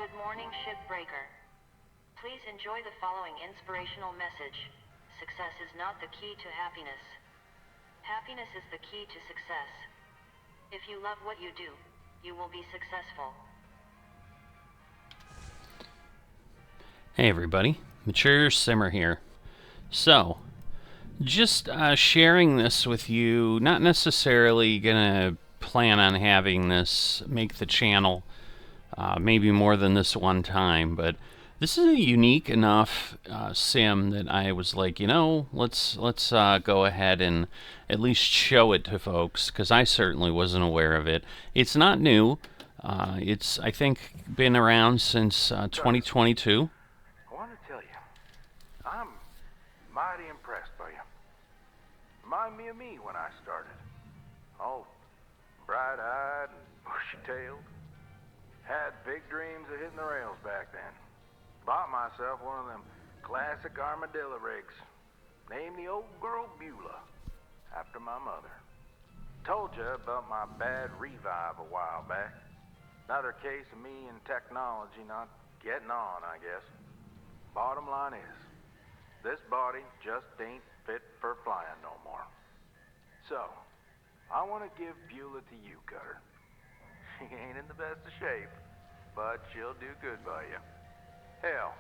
Good morning, Shipbreaker. Please enjoy the following inspirational message. Success is not the key to happiness. Happiness is the key to success. If you love what you do, you will be successful. Hey everybody, Mature Simmer here. So, just sharing this with you, not necessarily gonna plan on having this make the channel maybe more than this one time, but this is a unique enough sim that I was like, you know, let's go ahead and at least show it to folks, because I certainly wasn't aware of it. It's not new. It's, I think, been around since 2022. I want to tell you, I'm mighty impressed by you. Remind me of me when I started. All bright-eyed and bushy-tailed. Had big dreams of hitting the rails back then. Bought myself one of them classic armadillo rigs. Named the old girl Beulah, after my mother. Told you about my bad revive a while back. Another case of me and technology not getting on, I guess. Bottom line is, this body just ain't fit for flying no more. So, I want to give Beulah to you, Cutter. She ain't in the best of shape, but she'll do good by you. Hell,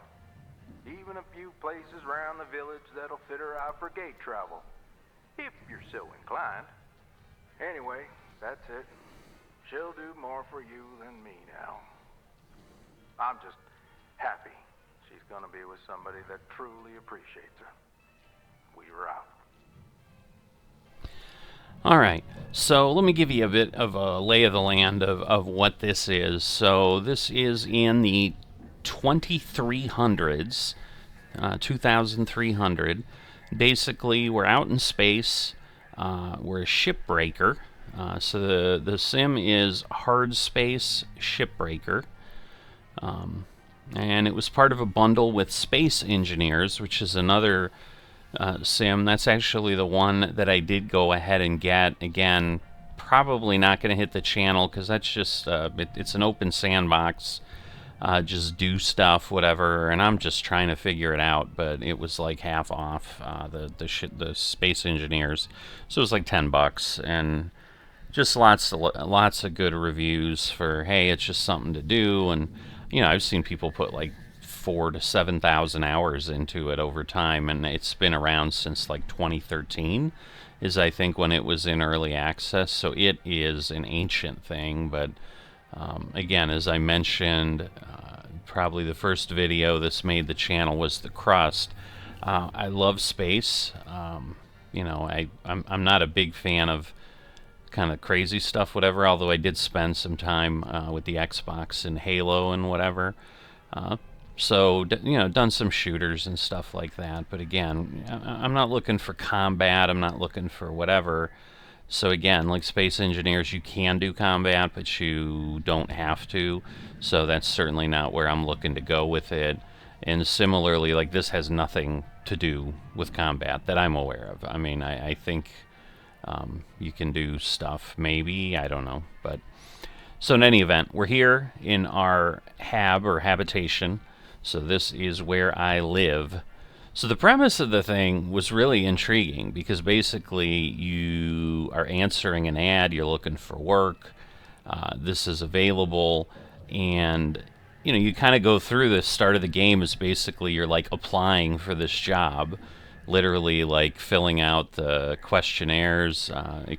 even a few places around the village that'll fit her out for gate travel, if you're so inclined. Anyway, that's it. She'll do more for you than me now. I'm just happy she's gonna be with somebody that truly appreciates her. We're out. All right, so let me give you a bit of a lay of the land of what this is. So this is in the 2300s, 2300. Basically, we're out in space. We're a shipbreaker. So the sim is Hardspace Shipbreaker. And it was part of a bundle with Space Engineers, which is another sim. That's actually the one that I did go ahead and get. Again, probably not going to hit the channel because that's just it's an open sandbox. Just do stuff, whatever, and I'm just trying to figure it out. But it was like half off the Space Engineers, so it was like $10, and just lots of good reviews for, hey, it's just something to do. And you know, I've seen people put like 4,000 to 7,000 hours into it over time, and it's been around since like 2013 is, I think, when it was in early access. So it is an ancient thing. But again, as I mentioned, probably the first video this made the channel was the crust. I love space. You know, I'm not a big fan of kind of crazy stuff, whatever, although I did spend some time with the Xbox and Halo and whatever. So, you know, done some shooters and stuff like that. But again, I'm not looking for combat. I'm not looking for whatever. So again, like Space Engineers, you can do combat, but you don't have to. So that's certainly not where I'm looking to go with it. And similarly, like, this has nothing to do with combat that I'm aware of. I mean, I think you can do stuff, maybe. I don't know. But so in any event, we're here in our hab or habitation. So this is where I live. So the premise of the thing was really intriguing because basically you are answering an ad, you're looking for work, this is available, and you know, you kind of go through the start of the game is basically you're like applying for this job, literally like filling out the questionnaires,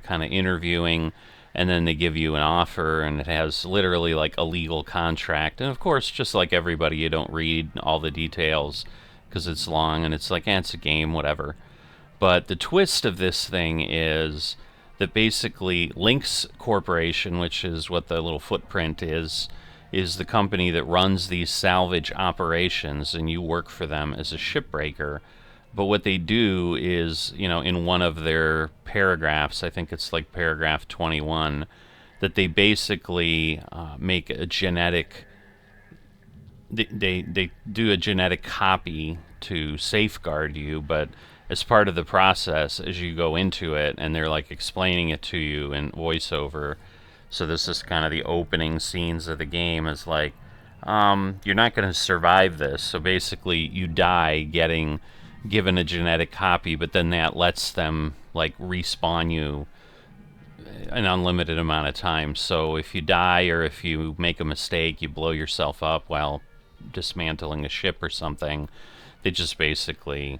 kind of interviewing, and then they give you an offer, and it has literally like a legal contract. And of course, just like everybody, you don't read all the details because it's long, and it's like, it's a game, whatever. But the twist of this thing is that basically Lynx Corporation, which is what the little footprint is the company that runs these salvage operations, and you work for them as a shipbreaker. But what they do is, you know, in one of their paragraphs, I think it's like paragraph 21, that they basically make a genetic, they do a genetic copy to safeguard you, but as part of the process, as you go into it, and they're like explaining it to you in voiceover. So this is kind of the opening scenes of the game, is like, you're not going to survive this. So basically, you die getting given a genetic copy, but then that lets them like respawn you an unlimited amount of time. So if you die or if you make a mistake, you blow yourself up while dismantling a ship or something, they just basically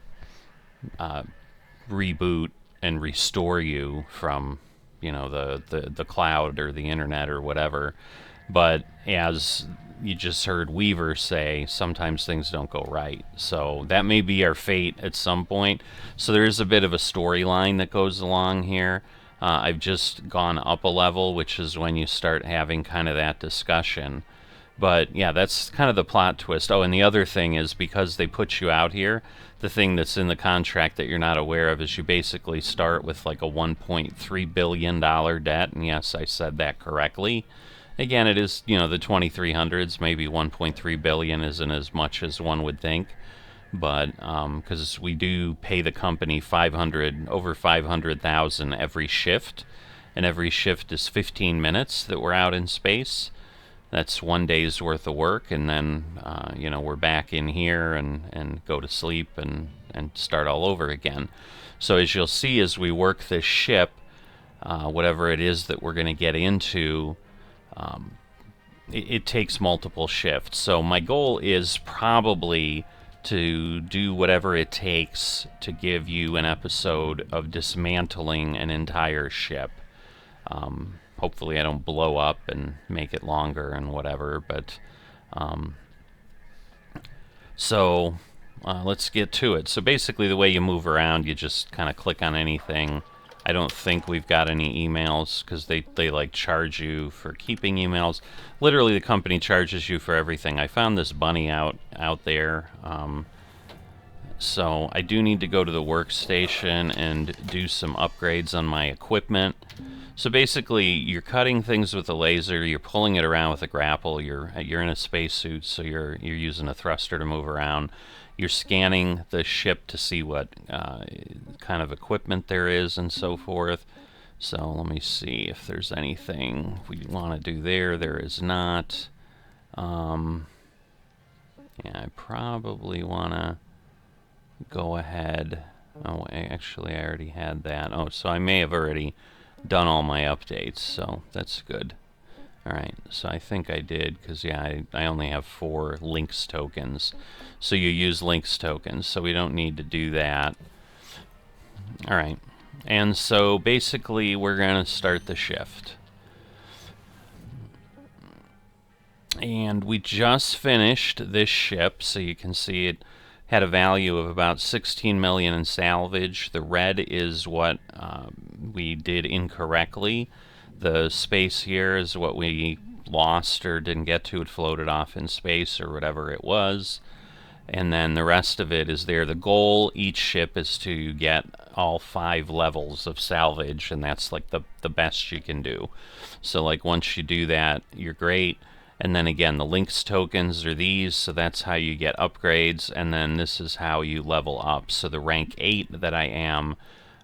reboot and restore you from, you know, the cloud or the internet or whatever. But as you just heard Weaver say, sometimes things don't go right. So that may be our fate at some point. So there is a bit of a storyline that goes along here. I've just gone up a level, which is when you start having kind of that discussion. But yeah, that's kind of the plot twist. Oh, and the other thing is, because they put you out here, the thing that's in the contract that you're not aware of is you basically start with like a $1.3 billion debt. And yes, I said that correctly. Again, it is, you know, the 2300s. Maybe 1.3 billion isn't as much as one would think. But because we do pay the company over 500,000 every shift, and every shift is 15 minutes that we're out in space. That's 1 day's worth of work, and then you know, we're back in here and go to sleep and start all over again. So as you'll see, as we work this ship, whatever it is that we're going to get into, it takes multiple shifts. So my goal is probably to do whatever it takes to give you an episode of dismantling an entire ship. Hopefully I don't blow up and make it longer and whatever, but let's get to it. So basically the way you move around, you just kind of click on anything. I don't think we've got any emails, because they like charge you for keeping emails. Literally the company charges you for everything. I found this bunny out there. So I do need to go to the workstation and do some upgrades on my equipment. So basically, you're cutting things with a laser, you're pulling it around with a grapple, you're in a spacesuit, so you're using a thruster to move around. You're scanning the ship to see what kind of equipment there is and so forth. So let me see if there's anything we want to do there. There is not. Yeah, I probably want to go ahead. Oh, actually, I already had that. Oh, so I may have already done all my updates, so that's good. Alright, so I think I did, because yeah, I only have 4 links tokens. So you use links tokens, so we don't need to do that. Alright, and so basically we're going to start the shift. And we just finished this ship, so you can see it had a value of about 16 million in salvage. The red is what we did incorrectly. The space here is what we lost or didn't get to. It floated off in space or whatever it was. And then the rest of it is there. The goal each ship is to get all 5 levels of salvage, and that's like the best you can do. So like once you do that, you're great. And then again, the links tokens are these, so that's how you get upgrades, and then this is how you level up. So the rank 8 that I am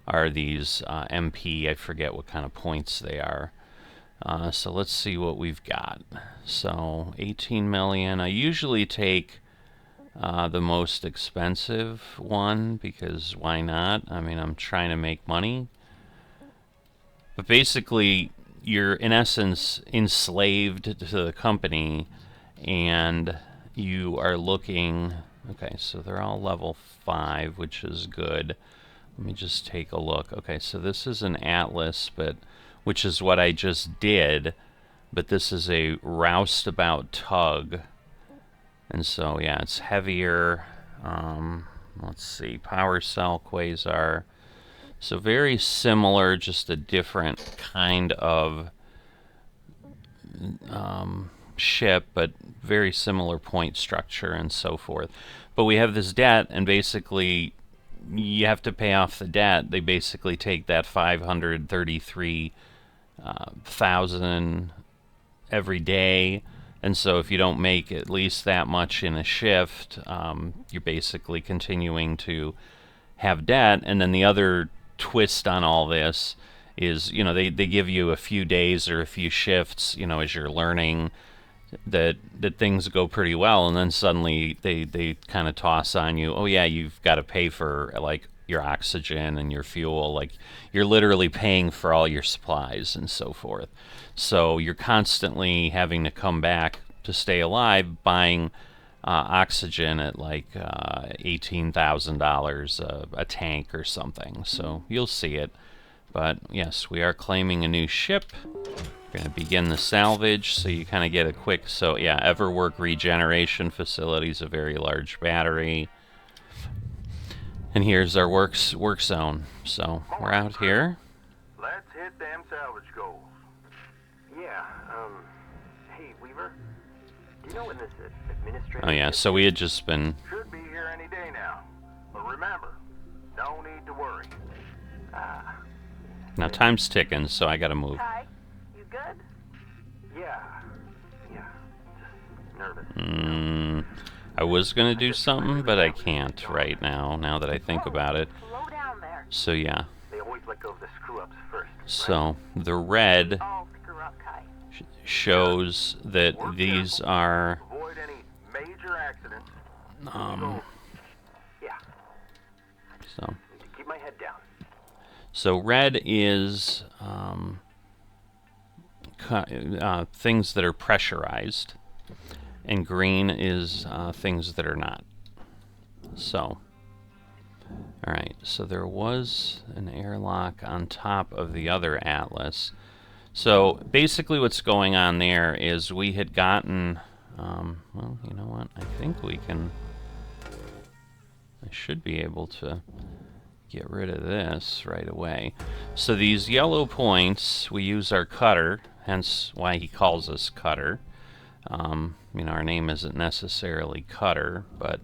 are these MP, I forget what kind of points they are. So let's see what we've got. So 18 million. I usually take the most expensive one, because why not? I mean, I'm trying to make money. But basically, you're in essence enslaved to the company, and you are looking. Okay, so they're all level 5, which is good. Let me just take a look. Okay, so this is an Atlas, which is what I just did, but this is a roustabout tug, and so yeah, it's heavier. Let's see, power cell, quasar. So very similar, just a different kind of ship, but very similar point structure and so forth. But we have this debt, and basically you have to pay off the debt. They basically take that 533,000 every day, and so if you don't make at least that much in a shift, you're basically continuing to have debt. And then the other twist on all this is, you know, they give you a few days or a few shifts, you know, as you're learning that things go pretty well, and then suddenly they kind of toss on you, oh yeah, you've got to pay for like your oxygen and your fuel, like you're literally paying for all your supplies and so forth. So you're constantly having to come back to stay alive, buying oxygen at like $18,000 a tank or something. So you'll see it. But yes, we are claiming a new ship. We're going to begin the salvage, so you kind of get a quick... So yeah, Everwork Regeneration Facility is a very large battery. And here's our work zone. So we're out here. Let's hit them salvage goals. Yeah, hey, Weaver, do you know when this administrative... Oh yeah, so we had just been... Should be here any day now. But remember, no need to worry. Now time's ticking, so I gotta move. Hi, you good? Yeah, just nervous. I was gonna do something, but I can't right now that I think about it. Slow down there. So yeah. They always let go of the screw-ups first. So the red All screw up, Kai. shows that Work these careful. are Avoid any major accidents. Yeah, so need to keep my head down. so red is things that are pressurized, and green is things that are not. So alright, so there was an airlock on top of the other Atlas. So basically what's going on there is we had gotten, well, you know what, I think we can, I should be able to get rid of this right away. So these yellow points, we use our cutter, hence why he calls us Cutter. You know, our name isn't necessarily Cutter, but...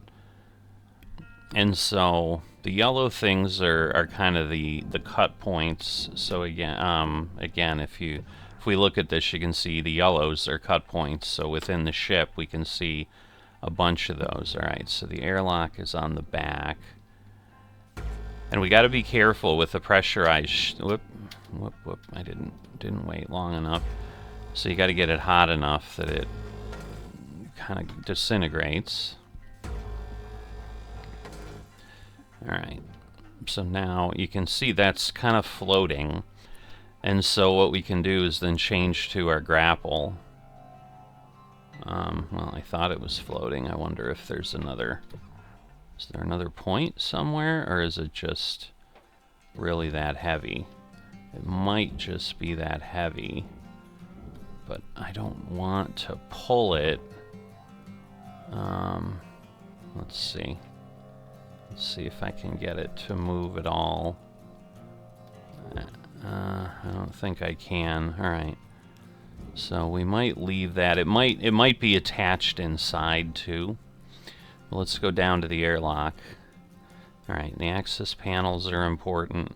And so the yellow things are kind of the cut points. So again, if we look at this, you can see the yellows are cut points. So within the ship, we can see a bunch of those. All right, so the airlock is on the back, and we got to be careful with the pressurized. Whoop! I didn't wait long enough. So you got to get it hot enough that it kind of disintegrates. Alright, so now you can see that's kind of floating, and so what we can do is then change to our grapple. Well, I thought it was floating. I wonder if there's another... Is there another point somewhere, or is it just really that heavy? It might just be that heavy, but I don't want to pull it. Let's see. Let's see if I can get it to move at all. I don't think I can. Alright. So we might leave that. It might be attached inside too. Let's go down to the airlock. Alright, the access panels are important.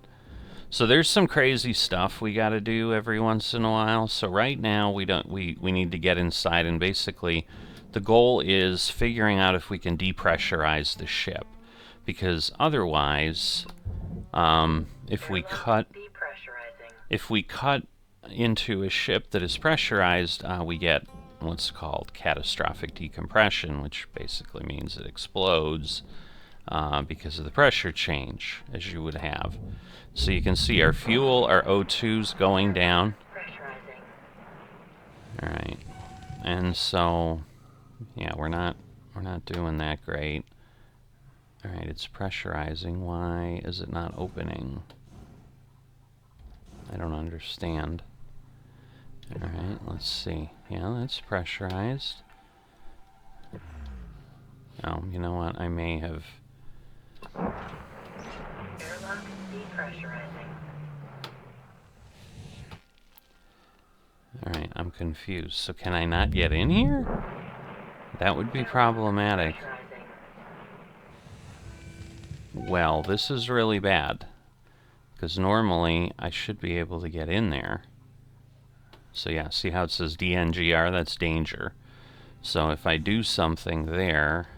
So there's some crazy stuff we gotta do every once in a while. So right now we need to get inside, and basically the goal is figuring out if we can depressurize the ship. Because otherwise, if we cut into a ship that is pressurized, we get what's called catastrophic decompression, which basically means it explodes because of the pressure change, as you would have. So you can see our fuel, our O2's going down. All right, and so yeah, we're not doing that great. Alright, it's pressurizing. Why is it not opening? I don't understand. Alright, let's see. Yeah, that's pressurized. Oh, you know what? I may have... Airlock depressurizing. Alright, I'm confused. So can I not get in here? That would be problematic. Well, this is really bad, because normally I should be able to get in there. So yeah, see how it says DNGR? That's danger. So if I do something there,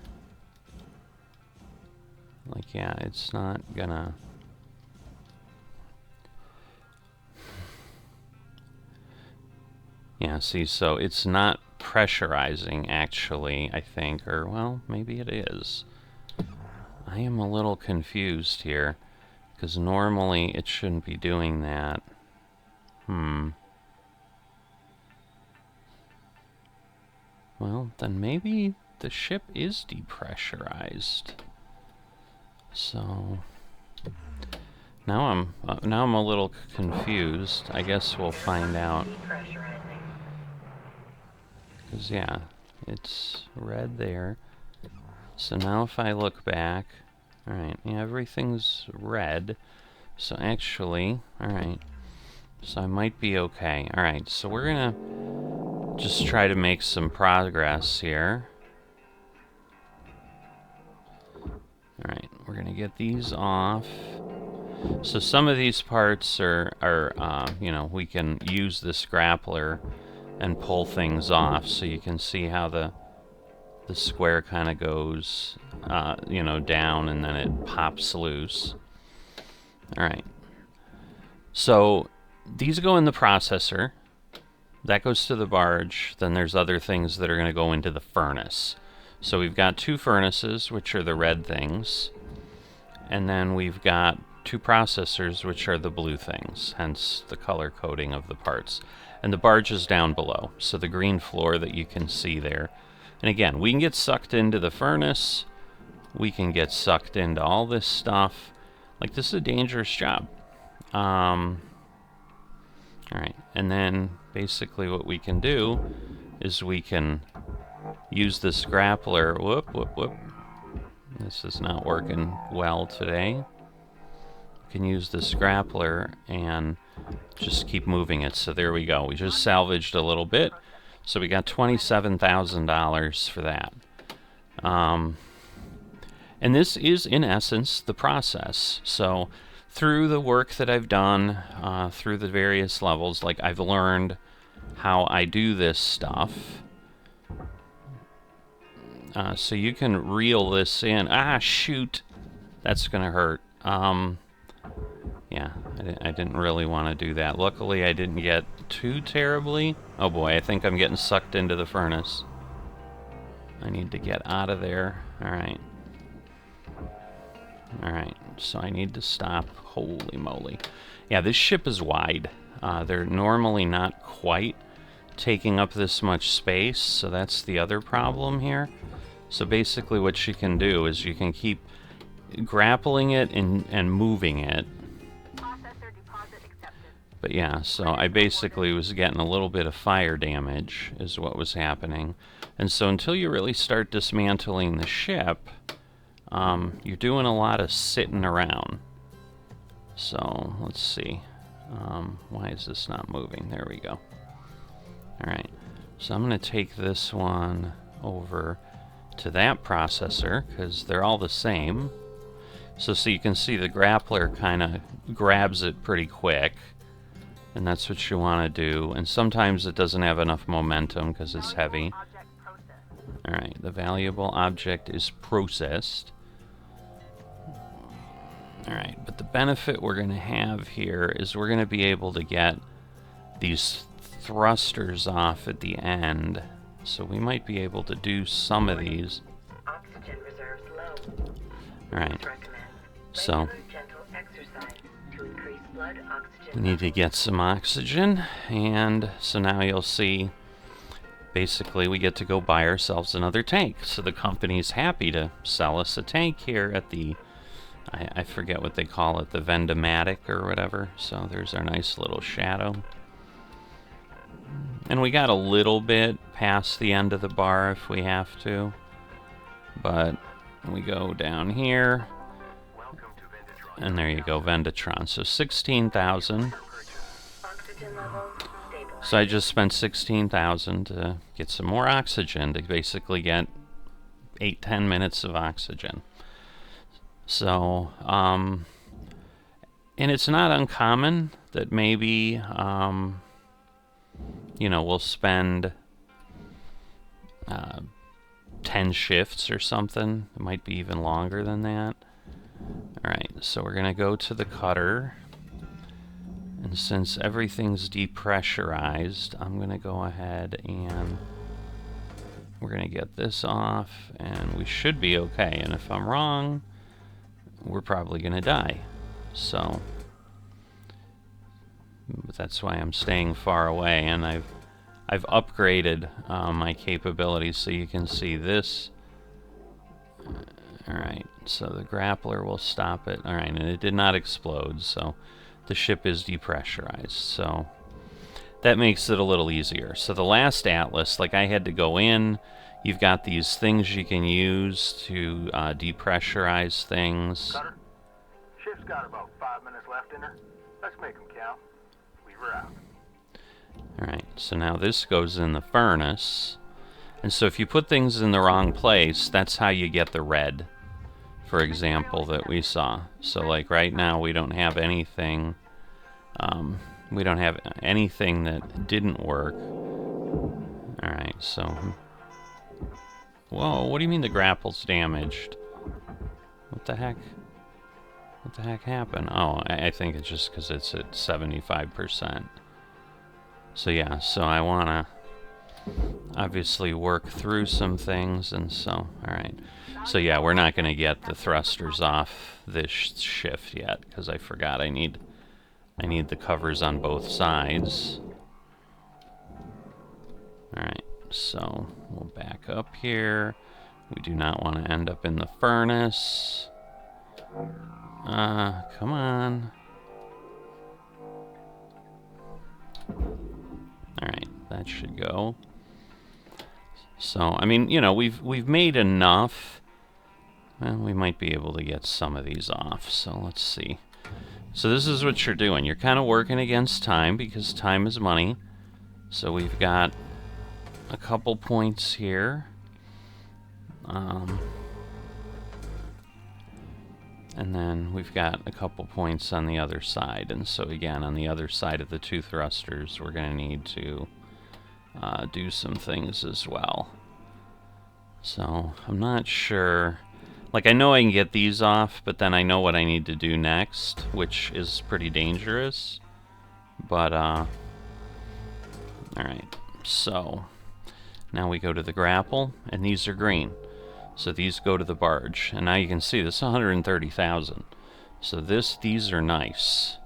like, yeah, it's not gonna... Yeah, see, so it's not depressurizing, actually, I think. Or, well, maybe it is. I am a little confused here, because normally it shouldn't be doing that. Well, then maybe the ship is depressurized. So now I'm a little confused. I guess we'll find out. Depressurizing. Because yeah, it's red there. So now if I look back, all right, yeah, everything's red. So actually, all right. So I might be okay. All right, so we're gonna just try to make some progress here. All right, we're gonna get these off. So some of these parts are you know, we can use this grappler and pull things off. So you can see how the square kind of goes, you know, down, and then it pops loose. All right. So these go in the processor. That goes to the barge. Then there's other things that are going to go into the furnace. So we've got 2 furnaces, which are the red things. And then we've got 2 processors, which are the blue things, hence the color coding of the parts. And the barge is down below, so the green floor that you can see there. And again, we can get sucked into the furnace. We can get sucked into all this stuff. Like, this is a dangerous job. Alright, and then basically what we can do is we can use this grappler. Whoop, whoop, whoop. This is not working well today. We can use this grappler and just keep moving it. So there we go. We just salvaged a little bit. So we got $27,000 for that. And this is, in essence, the process. So through the work that I've done, through the various levels, like, I've learned how I do this stuff. So you can reel this in. Ah, shoot! That's gonna hurt. Yeah, I didn't really want to do that. Luckily, I didn't get too terribly. Oh boy, I think I'm getting sucked into the furnace. I need to get out of there. Alright. Alright, so I need to stop. Holy moly. Yeah, this ship is wide. They're normally not quite taking up this much space, so that's the other problem here. So basically what you can do is you can keep grappling it and moving it. Processor deposit accepted. But yeah, so I basically was getting a little bit of fire damage is what was happening. And so until you really start dismantling the ship, you're doing a lot of sitting around. So let's see. Why is this not moving? There we go. Alright, so I'm going to take this one over to that processor, because they're all the same. So you can see the grappler kind of grabs it pretty quick, and that's what you want to do. And sometimes it doesn't have enough momentum because it's heavy. Object processed. Alright, the valuable object is processed. Alright, but the benefit we're going to have here is we're going to be able to get these thrusters off at the end. So we might be able to do some of these. Oxygen reserves low. Alright, Recommend so regular gentle exercise to increase blood oxygen. we need to get some oxygen, and so now you'll see basically we get to go buy ourselves another tank. So the company's happy to sell us a tank here at the, I forget what they call it, the Vendomatic or whatever. So there's our nice little shadow. And we got a little bit past the end of the bar if we have to. But we go down here. And there you go, Vendatron. So 16,000. Oxygen levels stable. So I just spent 16,000 to get some more oxygen, to basically get 8-10 minutes of oxygen. So, and it's not uncommon that maybe, you know, we'll spend 10 shifts or something. It might be even longer than that. Alright, so we're going to go to the cutter. And since everything's depressurized, I'm going to go ahead and we're going to get this off, and we should be okay. And if I'm wrong, we're probably going to die. So, but that's why I'm staying far away, and I've upgraded my capabilities so you can see this. Alright, so the grappler will stop it. Alright, and it did not explode, so the ship is depressurized. So that makes it a little easier. So the last Atlas, like I had to go in. You've got these things you can use to depressurize things. Cutter, ship's got about 5 minutes left in her. Let's make them count. Leave her out. Alright, so now this goes in the furnace. And so if you put things in the wrong place, that's how you get the red, for example, that we saw. So like right now we don't have anything. We don't have anything that didn't work. Alright, so... Whoa, what do you mean the grapple's damaged? What the heck? What the heck happened? Oh, I think it's just because it's at 75%. So yeah, so I want to obviously work through some things, and so, alright. So yeah, we're not going to get the thrusters off this shift yet, because I forgot I need the covers on both sides. Alright, so we'll back up here. We do not want to end up in the furnace. Come on. Alright, that should go. So, I mean, you know, we've made enough. Well, we might be able to get some of these off, so let's see. So this is what you're doing. You're kind of working against time, because time is money. So we've got a couple points here. And then we've got a couple points on the other side. And so again, on the other side of the two thrusters, we're going to need to do some things as well. So I'm not sure. Like, I know I can get these off, but then I know what I need to do next, which is pretty dangerous. But, alright. So, now we go to the grapple, and these are green. So these go to the barge. And now you can see this is 130,000. So these are nice.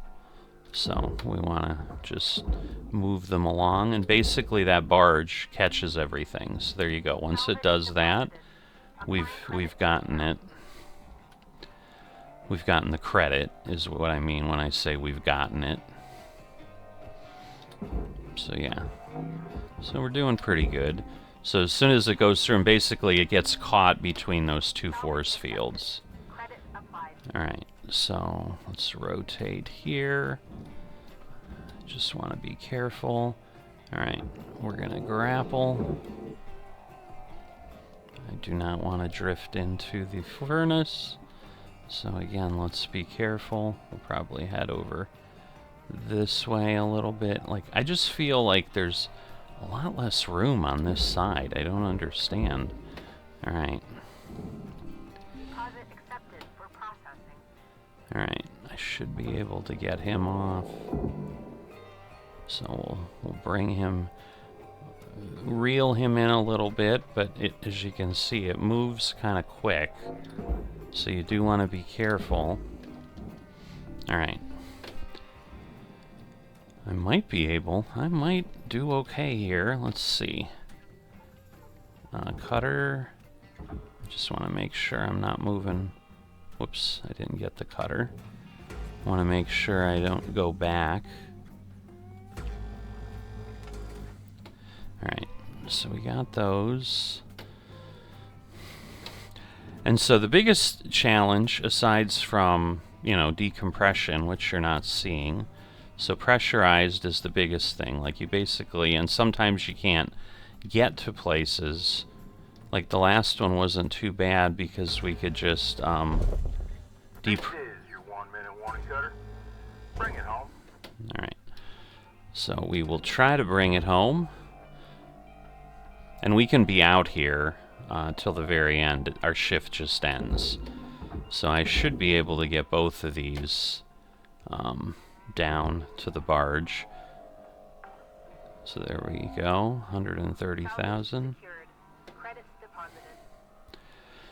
So we want to just move them along, and basically that barge catches everything. So there you go. Once it does that, we've gotten it. We've gotten the credit, is what I mean when I say we've gotten it. So yeah. So we're doing pretty good. So as soon as it goes through, and basically it gets caught between those two force fields. Alright, so let's rotate here. Just want to be careful. Alright, we're going to grapple. I do not want to drift into the furnace. So again, let's be careful. We'll probably head over this way a little bit. Like, I just feel like there's a lot less room on this side. I don't understand. Alright. Alright, I should be able to get him off. So we'll bring him, reel him in a little bit, but as you can see, it moves kind of quick. So you do want to be careful. Alright. I might do okay here. Let's see. Cutter. Just want to make sure I'm not moving. Whoops, I didn't get the cutter. Want to make sure I don't go back. Alright, so we got those. And so the biggest challenge, aside from, you know, decompression, which you're not seeing, so pressurized is the biggest thing. Like, you basically, and sometimes you can't get to places. Like the last one wasn't too bad because we could just This is your 1 minute warning, Cutter. Bring it home. Alright. So we will try to bring it home. And we can be out here till the very end. Our shift just ends. So I should be able to get both of these down to the barge. So there we go, 130,000.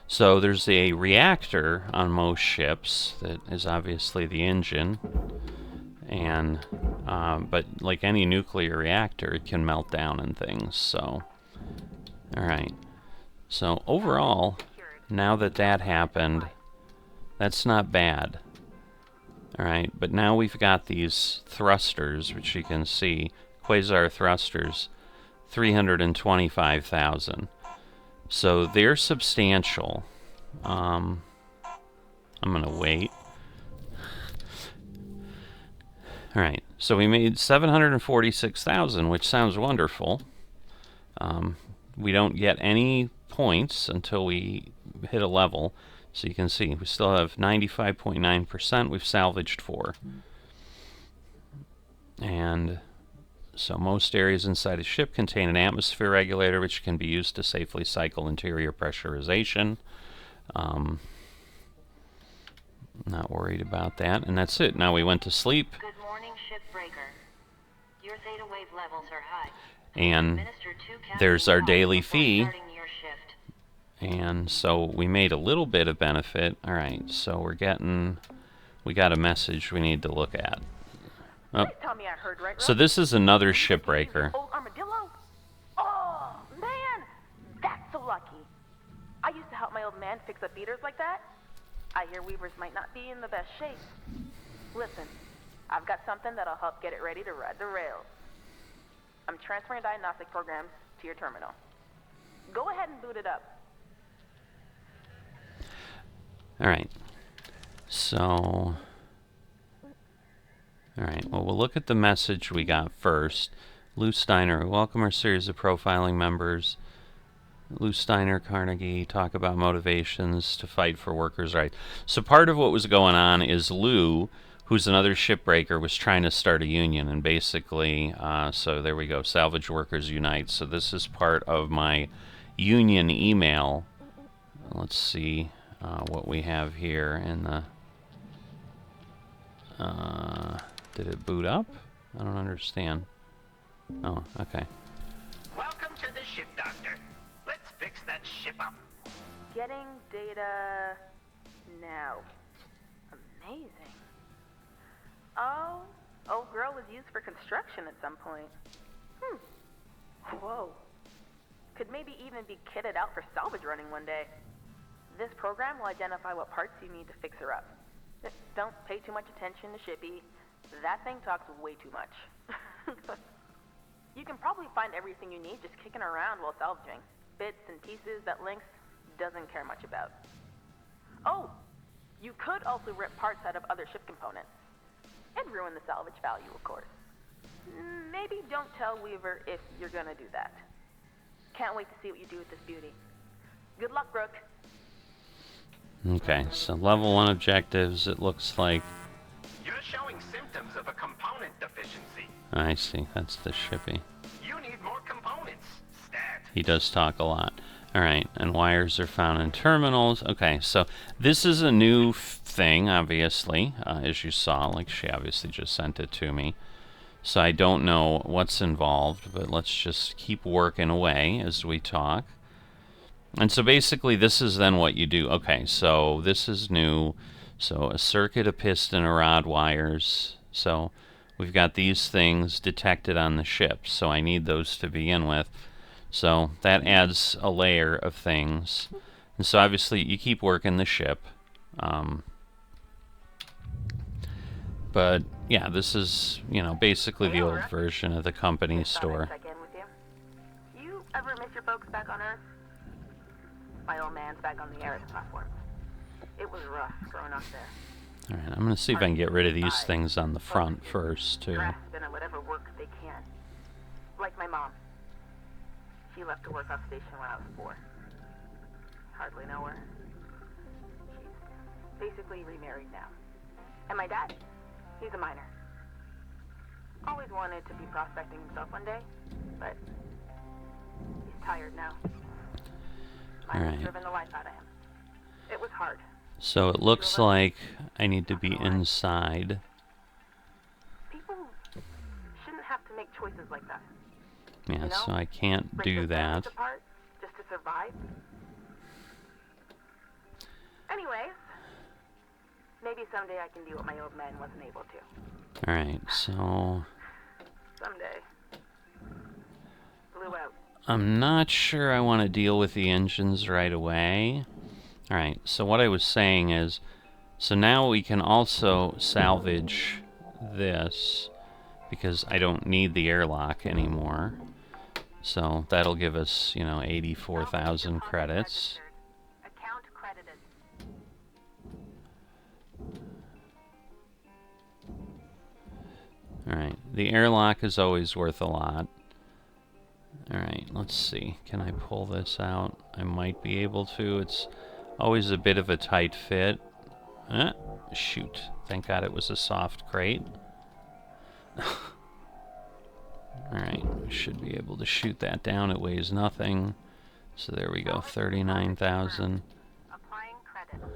So there's a reactor on most ships that is obviously the engine, and but like any nuclear reactor, it can melt down and things. So, all right. So overall, now that that happened, that's not bad. All right, but now we've got these thrusters, which you can see, quasar thrusters, 325,000. So they're substantial. I'm gonna wait. All right, so we made 746,000, which sounds wonderful. We don't get any points until we hit a level. So you can see we still have 95.9%. We've salvaged 4. And so most areas inside a ship contain an atmosphere regulator, which can be used to safely cycle interior pressurization. Not worried about that. And that's it. Now we went to sleep. Good morning, Shipbreaker. Your theta wave levels are high. And Administer 2 there's our caffeine daily before fee. starting your shift. And so we made a little bit of benefit. All right, so we got a message we need to look at. Oh. Please tell me I heard right, So this is another shipbreaker. Old armadillo? Oh, man! That's so lucky. I used to help my old man fix up beaters like that. I hear weavers might not be in the best shape. Listen, I've got something that'll help get it ready to ride the rails. I'm transferring diagnostic programs to your terminal. Go ahead and boot it up. All right. So, all right. Well, we'll look at the message we got first. Lou Steiner, we welcome our series of profiling members. Lou Steiner, Carnegie, talk about motivations to fight for workers' rights. So part of what was going on is Lou, who's another shipbreaker, was trying to start a union, and basically, so there we go, Salvage Workers Unite. So this is part of my union email. Let's see what we have here in the... did it boot up? I don't understand. Oh, okay. Welcome to the ship, Doctor. Let's fix that ship up. Getting data now. Amazing. Oh, old girl was used for construction at some point. Whoa. Could maybe even be kitted out for salvage running one day. This program will identify what parts you need to fix her up. Just don't pay too much attention to Shippy. That thing talks way too much. You can probably find everything you need just kicking around while salvaging. Bits and pieces that Lynx doesn't care much about. Oh, you could also rip parts out of other ship components. And ruin the salvage value, of course. Maybe don't tell Weaver if you're gonna do that. Can't wait to see what you do with this beauty. Good luck, Brooke. Okay, so level 1 objectives, it looks like... You're showing symptoms of a component deficiency. I see, that's the Shippy. You need more components. Stat. He does talk a lot. Alright, and wires are found in terminals. Okay, so this is a new thing, obviously, as you saw. Like, she obviously just sent it to me. So I don't know what's involved, but let's just keep working away as we talk. And so basically this is then what you do. Okay, so this is new. So a circuit, a piston, a rod, wires. So we've got these things detected on the ship. So I need those to begin with. So that adds a layer of things. And so obviously you keep working the ship. But yeah, this is, you know, basically the old version of the company store. Check in with you. You ever miss your folks back on Earth? My old man's back on the Eris platform. It was rough growing up there. Alright, I'm going to see if I can get rid of these things on the front first, too. Grasping at whatever work they can. Like my mom. She left to work off station when I was 4. Hardly know her. She's basically remarried now. And my dad? He's a miner. Always wanted to be prospecting himself one day, but he's tired now. Miner's driven the life out of him. It was hard. So it looks like I need to be inside. People shouldn't have to make choices like that. Yeah, You know? so I can't Break do their families that. apart just to survive. Maybe someday I can do what my old man wasn't able to. Alright, so... Someday. Blew out. I'm not sure I want to deal with the engines right away. Alright, so what I was saying is, so now we can also salvage this, because I don't need the airlock anymore. So that'll give us, you know, 84,000 credits. Account credited. Alright, the airlock is always worth a lot. Alright, let's see. Can I pull this out? I might be able to. It's always a bit of a tight fit. Shoot. Thank God it was a soft crate. Alright, should be able to shoot that down. It weighs nothing. So there we go, 39,000. Applying credit.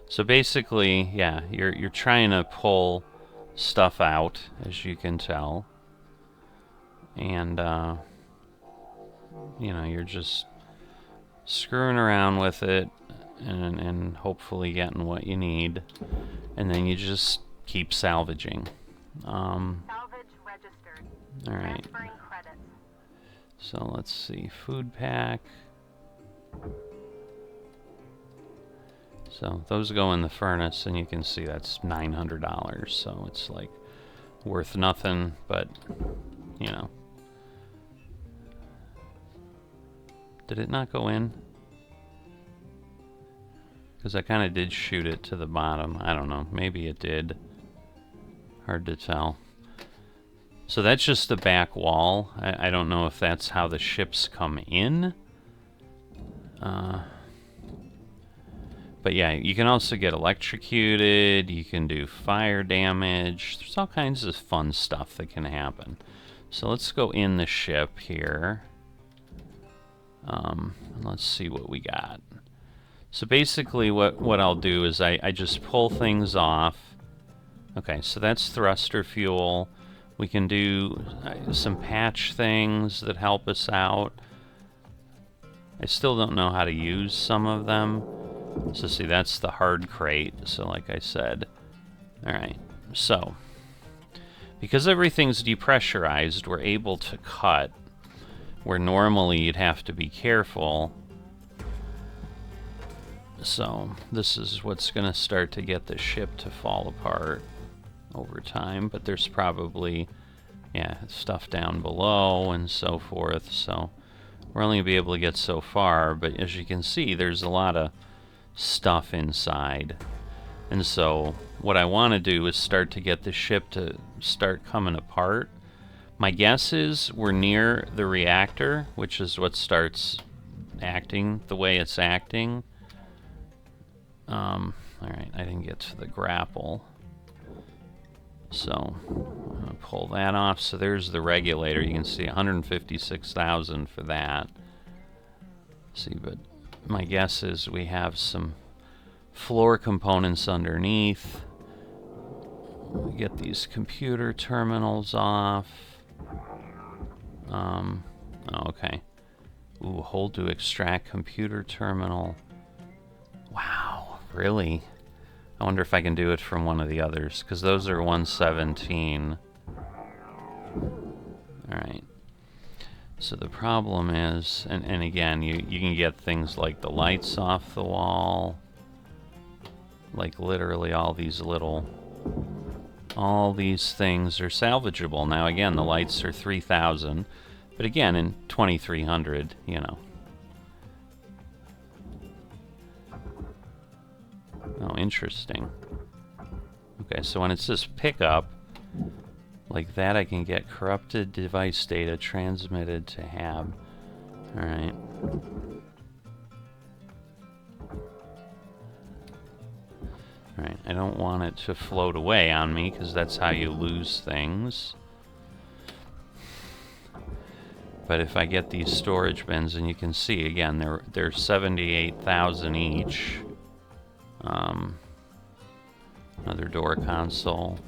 So basically, yeah, you're trying to pull stuff out, as you can tell. And, you know, you're just screwing around with it and hopefully getting what you need. And then you just keep salvaging. Salvage registered. Alright. Transferring credits. So let's see, food pack. So those go in the furnace, and you can see that's $900. So it's like worth nothing, but you know. Did it not go in? Because I kind of did shoot it to the bottom. I don't know. Maybe it did. Hard to tell. So that's just the back wall. I don't know if that's how the ships come in. But yeah, you can also get electrocuted. You can do fire damage. There's all kinds of fun stuff that can happen. So let's go in the ship here. And let's see what we got. So basically what I'll do is I just pull things off. Okay, so that's thruster fuel. We can do some patch things that help us out. I still don't know how to use some of them. So see, that's the hard crate. So like I said. Alright, so because everything's depressurized, we're able to cut where normally you'd have to be careful. So this is what's going to start to get the ship to fall apart over time, but there's probably, yeah, stuff down below and so forth, so we're only going to be able to get so far, but as you can see, there's a lot of stuff inside. And so what I want to do is start to get the ship to start coming apart. My guess is we're near the reactor, which is what starts acting the way it's acting. Alright, I didn't get to the grapple. So, I'm going to pull that off. So there's the regulator. You can see 156,000 for that. See, but my guess is we have some floor components underneath. We get these computer terminals off. Oh, okay. Ooh, hold to extract computer terminal. Wow, really? I wonder if I can do it from one of the others, because those are 117. Alright. So the problem is, and again, you can get things like the lights off the wall. Like literally all these things are salvageable. Now again, the lights are 3,000, but again, in 2,300, you know. Oh, interesting. Okay, so when it says pickup, like that, I can get corrupted device data transmitted to HAB. Alright. Alright, I don't want it to float away on me, because that's how you lose things. But if I get these storage bins, and you can see, again, they're 78,000 each. Another door console,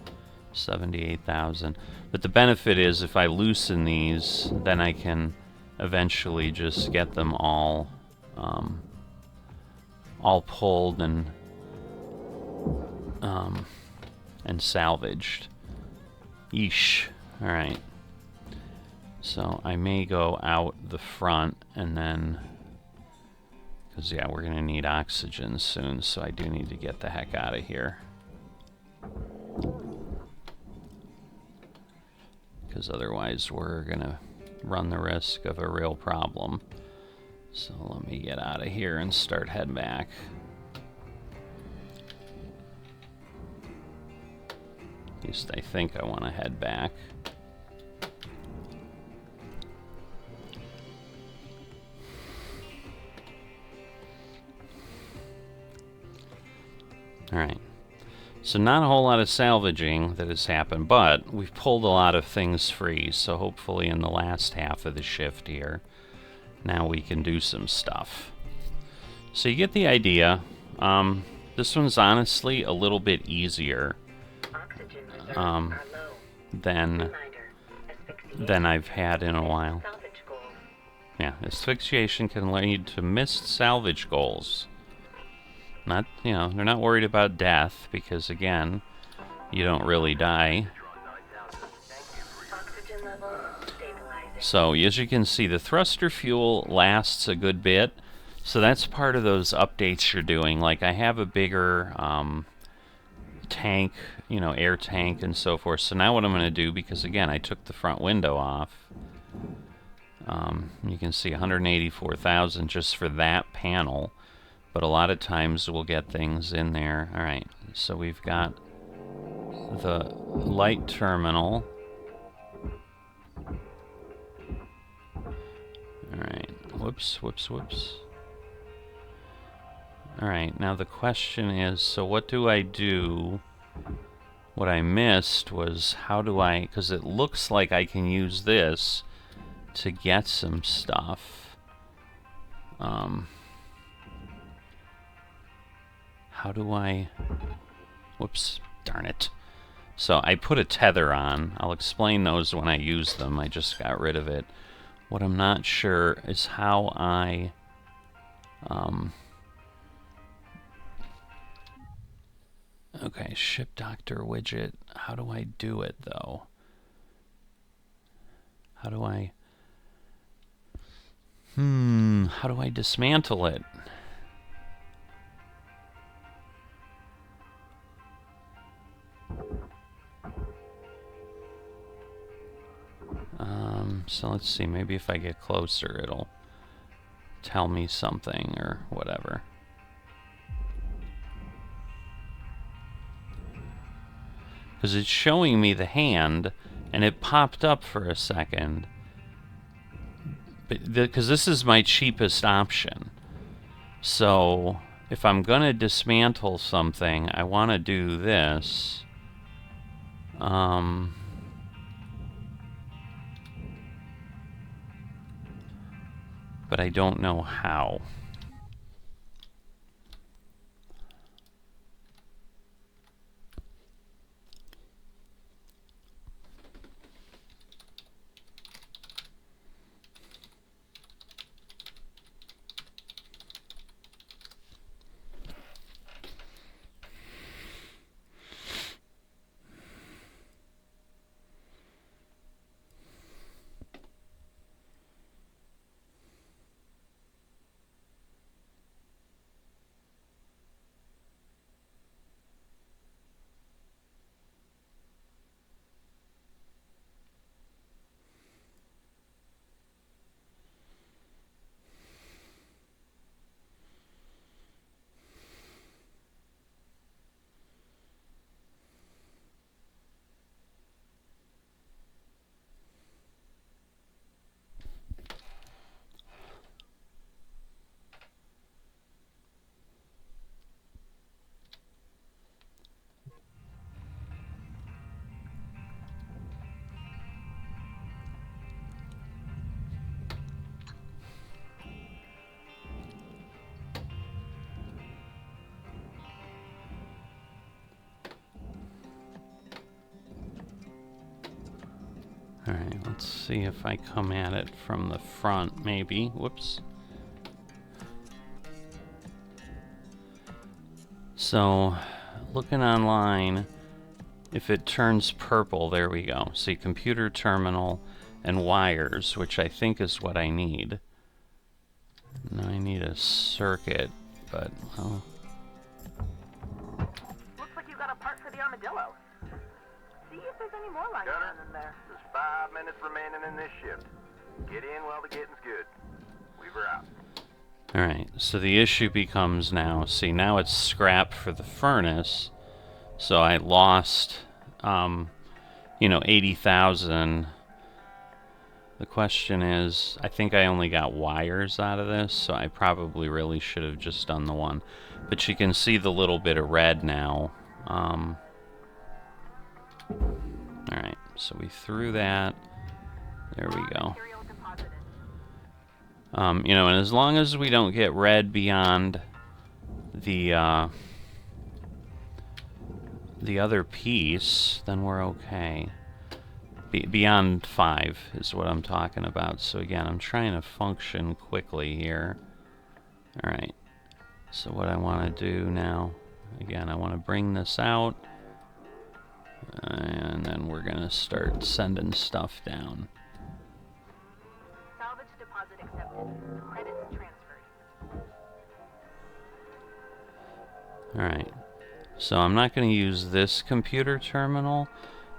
78,000. But the benefit is if I loosen these, then I can eventually just get them all pulled and and salvaged. Yeesh. Alright. So I may go out the front and then... Because, yeah, we're going to need oxygen soon, so I do need to get the heck out of here. Because otherwise we're going to run the risk of a real problem. So let me get out of here and start heading back. At least I think I want to head back. Alright. So not a whole lot of salvaging that has happened, but we've pulled a lot of things free, so hopefully in the last half of the shift here, now we can do some stuff. So you get the idea. This one's honestly a little bit easier than I've had in a while. Yeah, asphyxiation can lead to missed salvage goals. Not, you know, they're not worried about death because, again, you don't really die. So, as you can see, the thruster fuel lasts a good bit. So that's part of those updates you're doing. Like, I have a bigger tank, you know, air tank and so forth. So now what I'm going to do, because, again, I took the front window off. You can see 184,000 just for that panel. But a lot of times we'll get things in there. Alright, so we've got the light terminal. Alright, whoops. Alright, now the question is, so what do I do? What I missed was, how do I... Because it looks like I can use this to get some stuff. How do I... Whoops, darn it. So I put a tether on. I'll explain those when I use them. I just got rid of it. What I'm not sure is how I... Okay, ship doctor widget. How do I do it, though? How do I... How do I dismantle it? So let's see, maybe if I get closer it'll tell me something or whatever. Because it's showing me the hand, and it popped up for a second. But because this is my cheapest option. So if I'm going to dismantle something, I want to do this. But I don't know how. Alright, let's see if I come at it from the front, maybe. Whoops. So, looking online, if it turns purple, there we go. See, computer terminal and wires, which I think is what I need. Now I need a circuit, but, well... Looks like you got a part for the armadillo. See if there's any more lying Gunner, around in there. there's 5 minutes remaining in this shift. Get in while the getting's good. Weaver out. Alright, so the issue becomes now, see, now it's scrap for the furnace, so I lost, you know, 80,000. The question is, I think I only got wires out of this, so I probably really should have just done the one. But you can see the little bit of red now. Alright, so we threw that. There we go. You know, and as long as we don't get red beyond the other piece, then we're okay. Beyond 5 is what I'm talking about. So again, I'm trying to function quickly here. Alright, so what I want to do now, again, I want to bring this out, and then we're going to start sending stuff down. Salvage deposit accepted. Credits transferred. Alright, so I'm not going to use this computer terminal.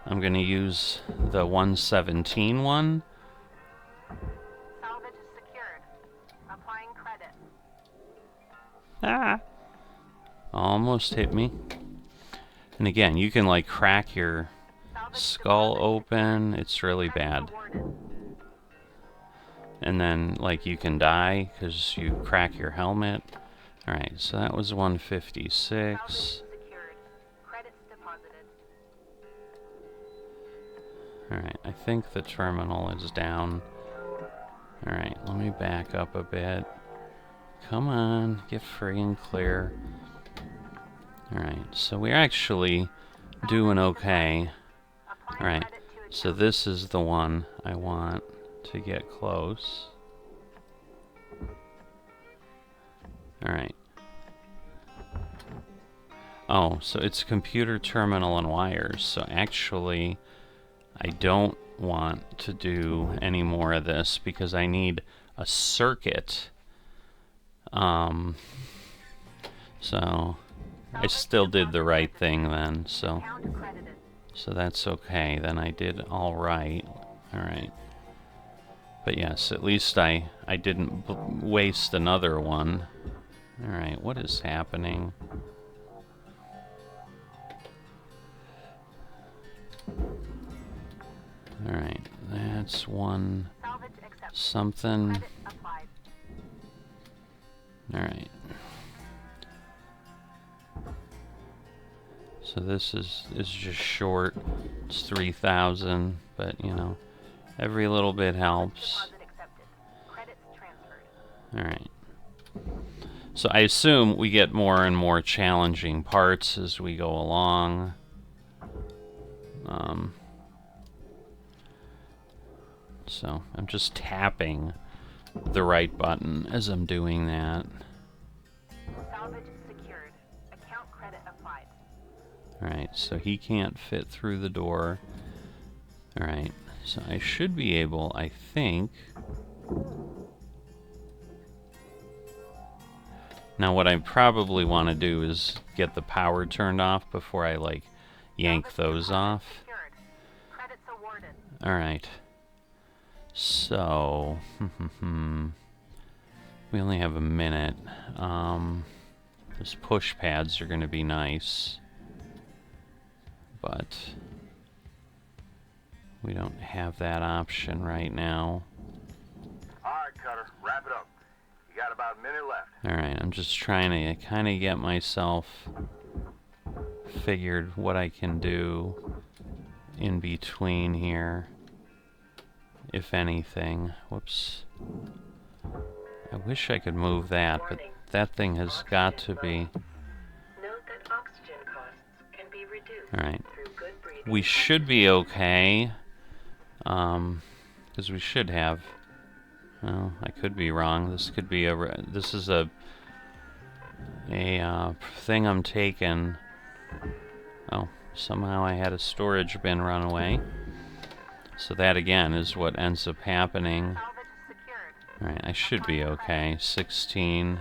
I'm going to use the 117 one. Salvage is secured. Applying credit. Ah! Almost hit me. And again, you can like crack your skull open. It's really bad. And then like you can die because you crack your helmet. Alright, so that was 156. Secured. Credits deposited. Alright, I think the terminal is down. Alright, let me back up a bit. Come on, get free and clear. Alright, so we're actually doing okay. Alright, so this is the one I want to get close. Alright. Oh, so it's computer terminal and wires, so actually I don't want to do any more of this because I need a circuit. So I still did the right thing then, so that's okay. Then I did all right. All right. But yes, at least I didn't waste another one. All right, what is happening? Alright, that's one something. Alright. So this is just short. It's 3,000, but you know, every little bit helps. Alright. So I assume we get more and more challenging parts as we go along. So I'm just tapping the right button as I'm doing that. Salvage secured. Account credit applied. Alright, so he can't fit through the door. Alright, so I should be able, I think... Now what I probably want to do is get the power turned off before I, like, yank those off. Credits awarded. Alright. So... we only have a minute. Those push pads are going to be nice. But... we don't have that option right now. Alright, Cutter, wrap it up. You got about a minute left. Alright, I'm just trying to kind of get myself figured what I can do in between here, if anything. Whoops. I wish I could move that, but that thing has got to be... Note that oxygen costs can be reduced Alright. through good breathing. We should be okay. Because we should have... Well, I could be wrong. This could be a... This is a thing I'm taking... Oh, Somehow I had a storage bin run away. So that again is what ends up happening. Alright, I should be okay. 16.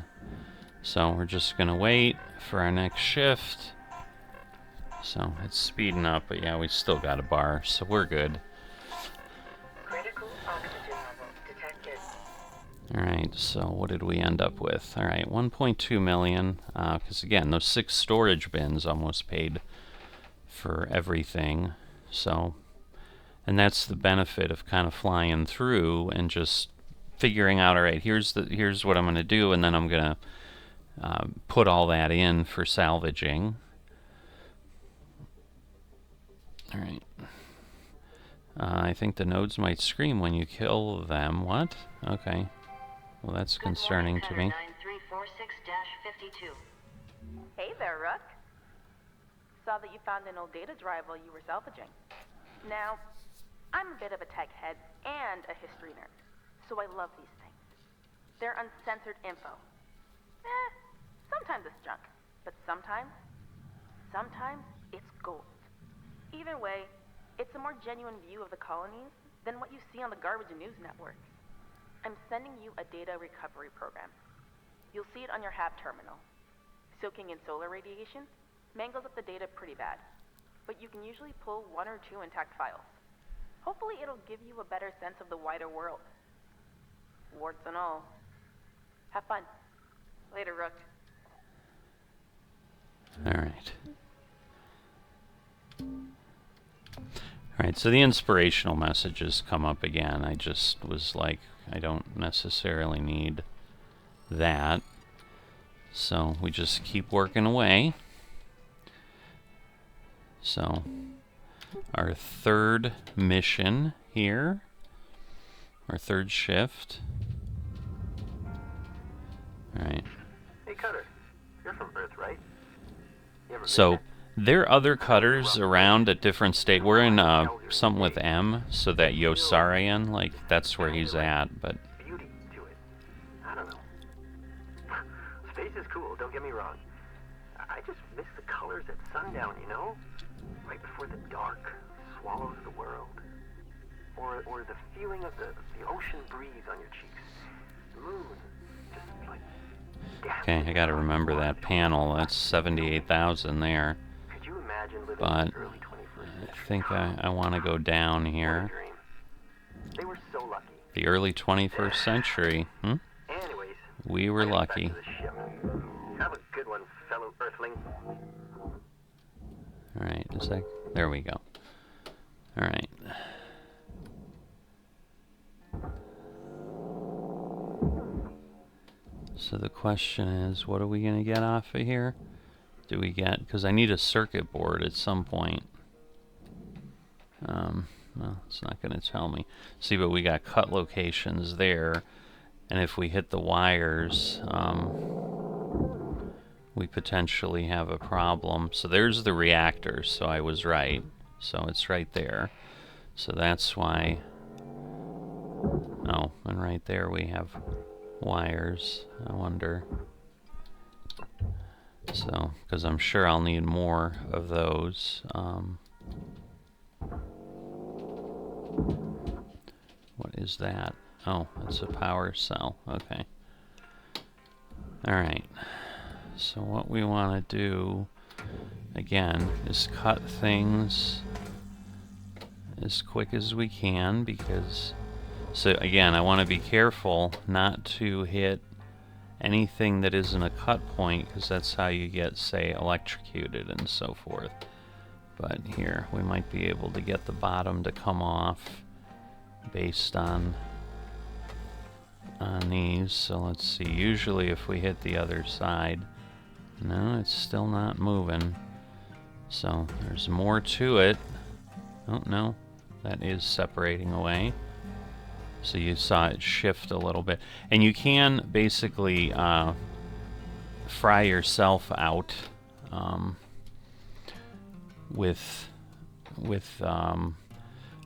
So we're just gonna wait for our next shift. So it's speeding up, but yeah, we still got a bar, so we're good. Critical oxygen level detected. Alright, so what did we end up with? Alright, 1.2 million. Because again, those 6 storage bins almost paid for everything. So, and that's the benefit of kind of flying through and just figuring out, alright, here's what I'm going to do, and then I'm going to put all that in for salvaging. Alright. I think the nodes might scream when you kill them. What? Okay. Well, that's concerning to me. 9346-52. Hey there, Rook. Saw that you found an old data drive while you were salvaging. Now, I'm a bit of a tech head and a history nerd, so I love these things. They're uncensored info. Sometimes it's junk, but sometimes it's gold. Either way, it's a more genuine view of the colonies than what you see on the garbage news network. I'm sending you a data recovery program. You'll see it on your HAB terminal. Soaking in solar radiation mangles up the data pretty bad, but you can usually pull 1 or 2 intact files. Hopefully it'll give you a better sense of the wider world. Warts and all. Have fun. Later, Rook. Alright. Alright, so the inspirational messages come up again. I just was like, I don't necessarily need that. So we just keep working away. So our third mission here, our third shift. Alright. Hey, Cutter. You're from Earth, right? You ever been So there? there are other cutters around at different state. We're in something with M, so that Yosarian, like that's where he's at. But Beauty to it. I don't know. Space is cool, don't get me wrong. I just miss the colors at sundown, you know? Right before the dark swallows the world. Or the feeling of the ocean breeze on your cheeks. The moon, just like... okay, I gotta remember that panel. That's 78,000 there. Could you imagine living But in the early 21st century? I think I want to go down What a here. dream. They were so lucky. The early 21st century. Anyways, We were back lucky. to the ship. Have a good one, fellow Earthling. Alright, is that... there we go. Alright. So the question is, what are we going to get off of here? Do we get... because I need a circuit board at some point. Well, it's not going to tell me. See, but we got cut locations there. And if we hit the wires, we potentially have a problem. So there's the reactor, so I was right. So it's right there. So that's why... oh, and right there we have wires. I wonder... so, because I'm sure I'll need more of those. What is that? Oh, that's a power cell. Okay. Alright. So what we want to do, again, is cut things as quick as we can, because... so again, I want to be careful not to hit anything that isn't a cut point, because that's how you get, say, electrocuted and so forth. But here, we might be able to get the bottom to come off based on these. So let's see, usually if we hit the other side, no, it's still not moving. So there's more to it. Oh, no, that is separating away. So you saw it shift a little bit. And you can basically fry yourself out with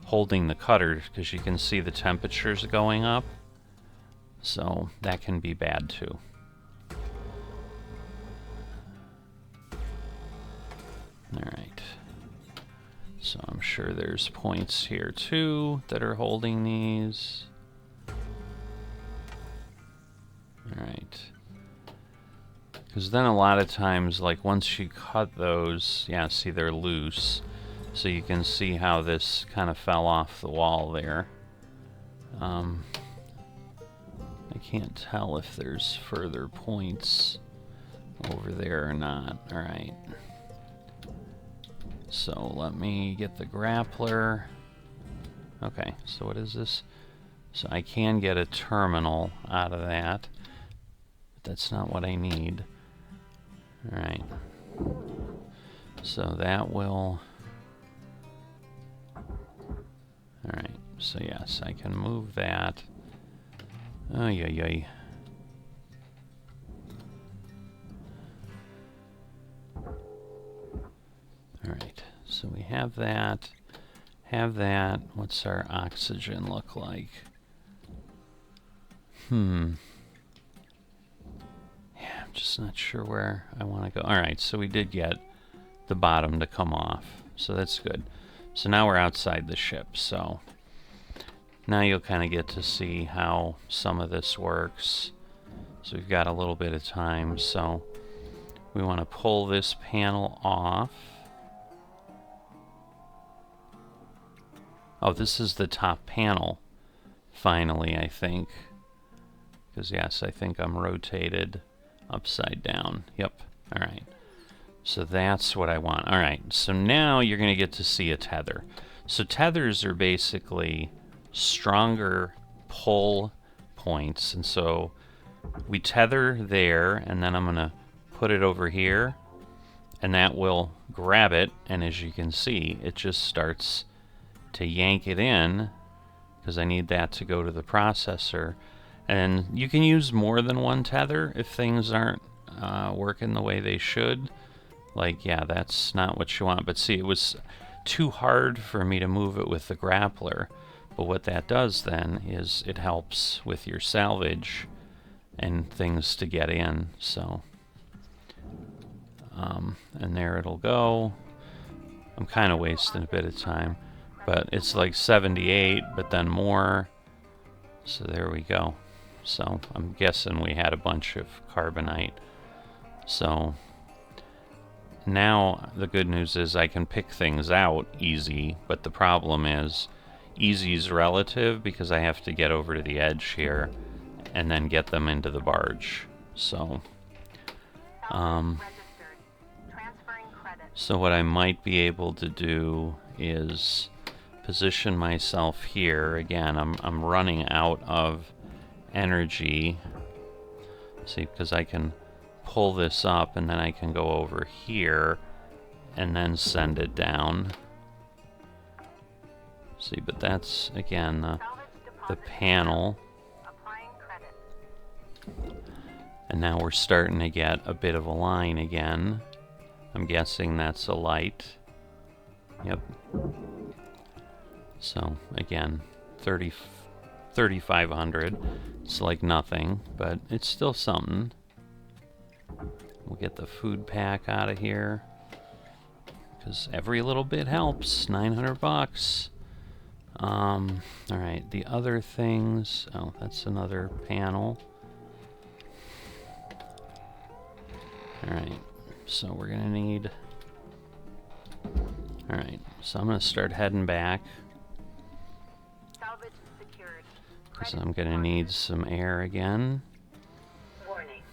holding the cutter, because you can see the temperatures going up. So that can be bad too. Alright. So I'm sure there's points here too that are holding these. Alright. Because then a lot of times, like once you cut those, yeah, see they're loose. So you can see how this kind of fell off the wall there. I can't tell if there's further points over there or not. Alright. So let me get the grappler. Okay, so what is this? So I can get a terminal out of that. But that's not what I need. Alright. So that will... Alright, so yes, I can move that. Oh, yeah, yeah. Alright, so we have that. Have that. What's our oxygen look like? Yeah, I'm just not sure where I want to go. Alright, so we did get the bottom to come off. So that's good. So now we're outside the ship, so now you'll kind of get to see how some of this works. So we've got a little bit of time, so we want to pull this panel off. Oh, this is the top panel, finally, I think. Because, yes, I think I'm rotated upside down. Yep, alright. So that's what I want. Alright, so now you're going to get to see a tether. So tethers are basically stronger pull points. And so we tether there, and then I'm going to put it over here, and that will grab it. And as you can see, it just starts to yank it in, because I need that to go to the processor. And you can use more than one tether if things aren't working the way they should. Like, yeah, that's not what you want. But see, it was too hard for me to move it with the grappler. But what that does then is it helps with your salvage and things to get in. So, and there it'll go. I'm kind of wasting a bit of time. But it's like 78, but then more. So there we go. So I'm guessing we had a bunch of carbonite. So now the good news is I can pick things out easy, but the problem is easy is relative because I have to get over to the edge here and then get them into the barge. So so what I might be able to do is position myself here. Again, I'm running out of energy. See, because I can pull this up and then I can go over here and then send it down. See, but that's again the panel. And now we're starting to get a bit of a line again. I'm guessing that's a light. Yep. So again, 3,500. It's like nothing, but it's still something. We'll get the food pack out of here, because every little bit helps. 900 bucks. All right, the other things. Oh, that's another panel. All right, so we're gonna need. All right, so I'm gonna start heading back. Because I'm going to need some air again. Warning.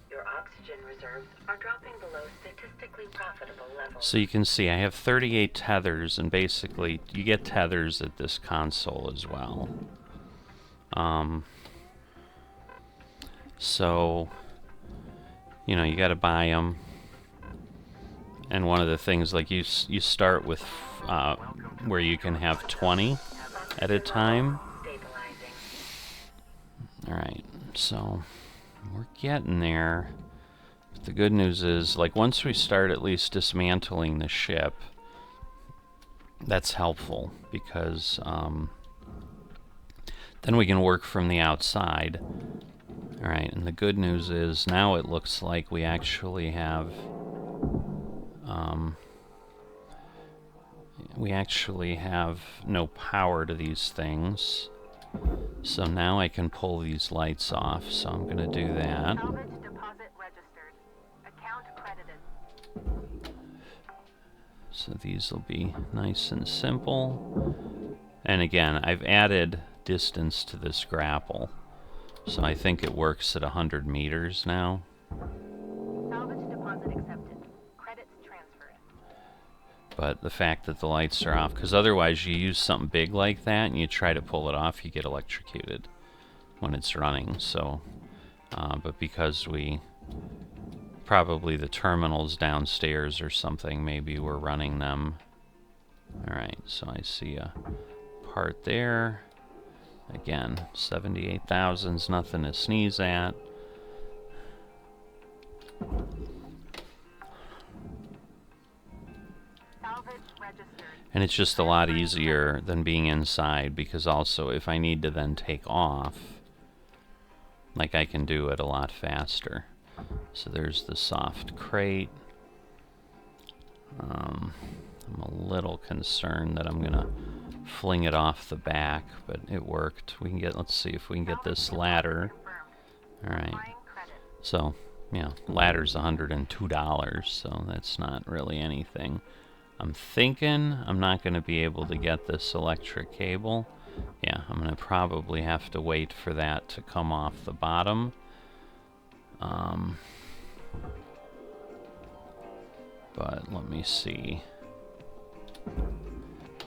Your oxygen reserves are dropping below statistically profitable levels. So you can see I have 38 tethers, and basically you get tethers at this console as well. So, you know, you got to buy them. And one of the things, like you start with where you can have 20 at a time. Alright, so we're getting there. But the good news is, like, once we start at least dismantling the ship, that's helpful, because then we can work from the outside. Alright, and the good news is now it looks like we actually have we actually have no power to these things. So now I can pull these lights off, so I'm going to do that. Salvage deposit registered. Account credited. So these will be nice and simple. And again, I've added distance to this grapple. So I think it works at 100 meters now. Salvage deposit accepted. Credits transferred. But the fact that the lights are off, because otherwise you use something big like that and you try to pull it off, you get electrocuted when it's running. So, but because we, probably the terminals downstairs or something, maybe we're running them. Alright, so I see a part there. Again, 78,000's nothing to sneeze at. Salvage registered. And it's just a lot easier than being inside, because also if I need to then take off, like I can do it a lot faster. So there's the soft crate. I'm a little concerned that I'm gonna fling it off the back, but it worked. We can get, let's see if we can get this ladder. Alright. So, yeah, ladder's $102, so that's not really anything. I'm thinking I'm not going to be able to get this electric cable. Yeah, I'm going to probably have to wait for that to come off the bottom. But let me see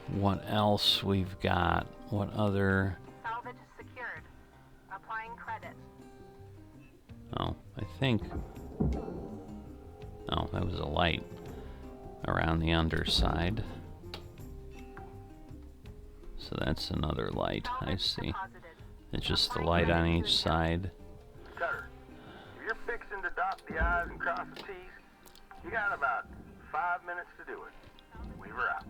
what else we've got. What other... Salvage secured. Applying credit. Oh, I think... Oh, that was a light around the underside. So that's another light, I see. It's just the light on each side. Cutter, if you're fixing to dot the I's and cross the T's, you got about 5 minutes to do it. Weave her out.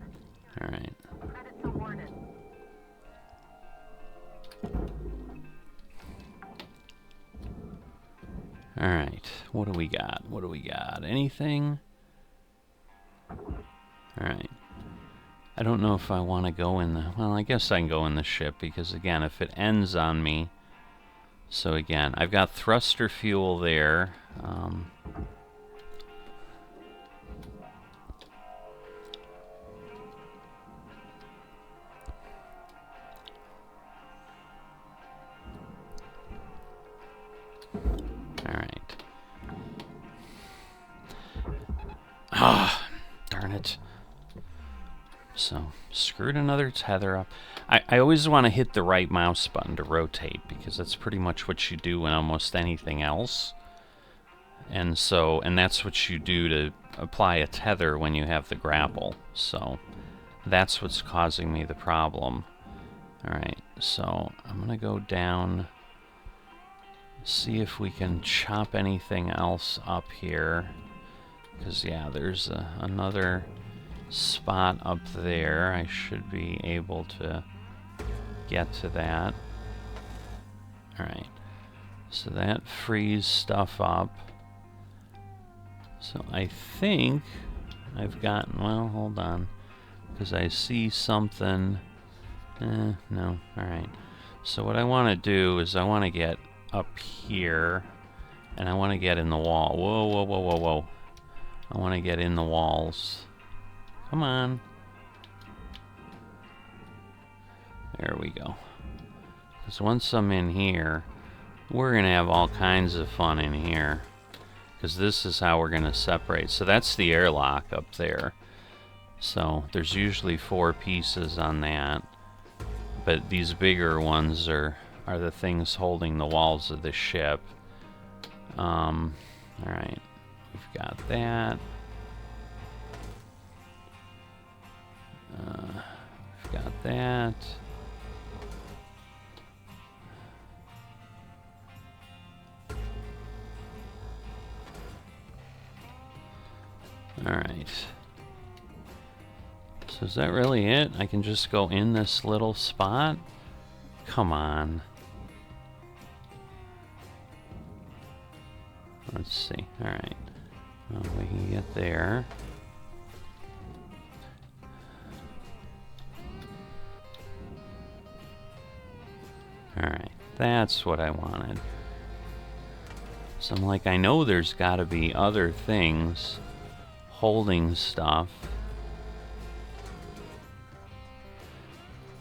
Alright. Credits awarded. Alright, what do we got? What do we got? Anything? Alright. I don't know if I want to go in the... Well, I guess I can go in the ship, because again, if it ends on me... So again, I've got thruster fuel there. Alright. Ah, darn it. So, screwed another tether up. I always want to hit the right mouse button to rotate, because that's pretty much what you do in almost anything else. And so, and that's what you do to apply a tether when you have the grapple. So, that's what's causing me the problem. Alright, so I'm going to go down, see if we can chop anything else up here. Because, yeah, there's another spot up there. I should be able to get to that. Alright, so that frees stuff up. So I think I've gotten, well, hold on, because I see something. No, alright. So what I want to do is I want to get up here, and I want to get in the wall. Whoa, whoa, whoa, whoa, whoa. I want to get in the walls. Come on. There we go. Because once I'm in here, we're going to have all kinds of fun in here. Because this is how we're going to separate. So that's the airlock up there. So there's usually 4 pieces on that. But these bigger ones are the things holding the walls of the ship. Alright. We've got that. We've got that. Alright. So is that really it? I can just go in this little spot? Come on. Let's see. Alright. Well, we can get there. Alright, that's what I wanted. So I'm like, I know there's got to be other things holding stuff.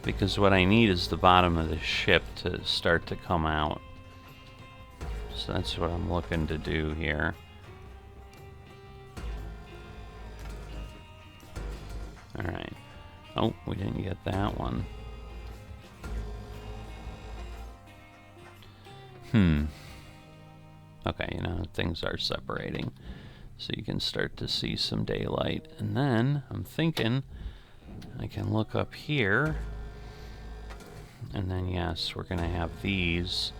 Because what I need is the bottom of the ship to start to come out. So that's what I'm looking to do here. Alright. Oh, we didn't get that one. Okay, you know, things are separating. So you can start to see some daylight. And then, I'm thinking, I can look up here. And then, yes, we're going to have these,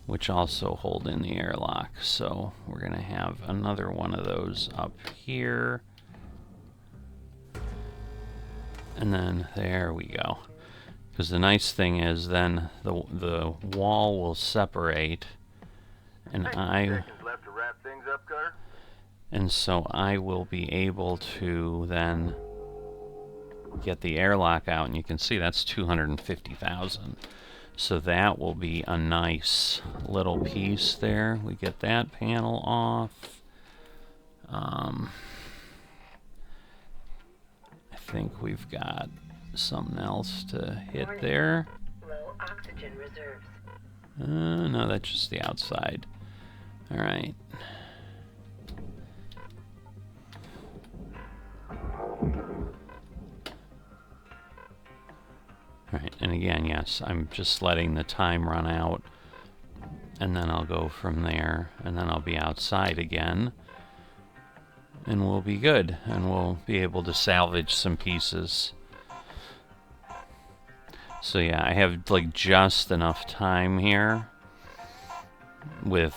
which also hold in the airlock. So we're going to have another one of those up here. And then, there we go. Because the nice thing is then the wall will separate, and left to wrap things up, Cutter? And so I will be able to then get the airlock out, and you can see that's 250,000. So that will be a nice little piece there. We get that panel off. I think we've got something else to hit there. Low oxygen reserves. No, that's just the outside. Alright. Alright, and again, yes, I'm just letting the time run out, and then I'll go from there, and then I'll be outside again, and we'll be good, and we'll be able to salvage some pieces. So yeah, I have like just enough time here with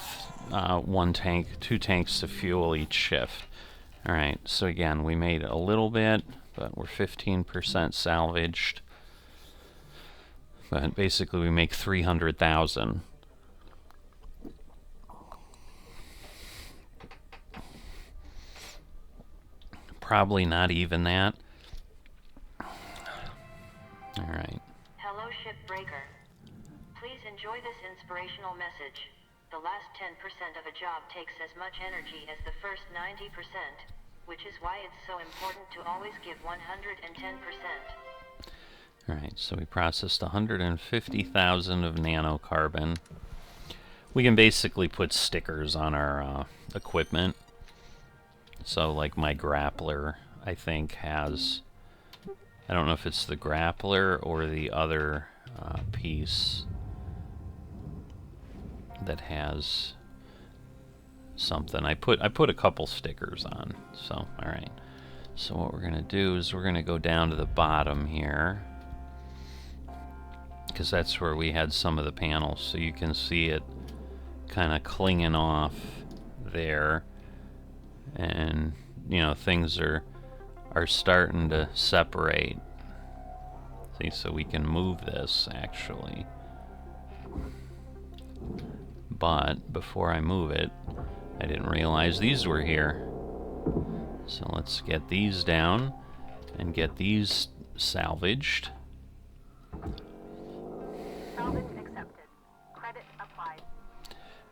two tanks to fuel each shift. Alright, so again, we made a little bit, but we're 15% salvaged. But basically we make 300,000. Probably not even that. Alright. Hello, Shipbreaker. Please enjoy this inspirational message. The last 10% of a job takes as much energy as the first 90%, which is why it's so important to always give 110%. Alright, so we processed 150,000 of nanocarbon. We can basically put stickers on our equipment. So like my grappler, I think, has... I don't know if it's the grappler or the other piece that has something. I put a couple stickers on. So, alright. So what we're going to do is we're going to go down to the bottom here, because that's where we had some of the panels, so you can see it kind of clinging off there, and you know, things are starting to separate. See, so we can move this actually, but before I move it, I didn't realize these were here. So let's get these down and get these salvaged. Salvage accepted. Credit applied.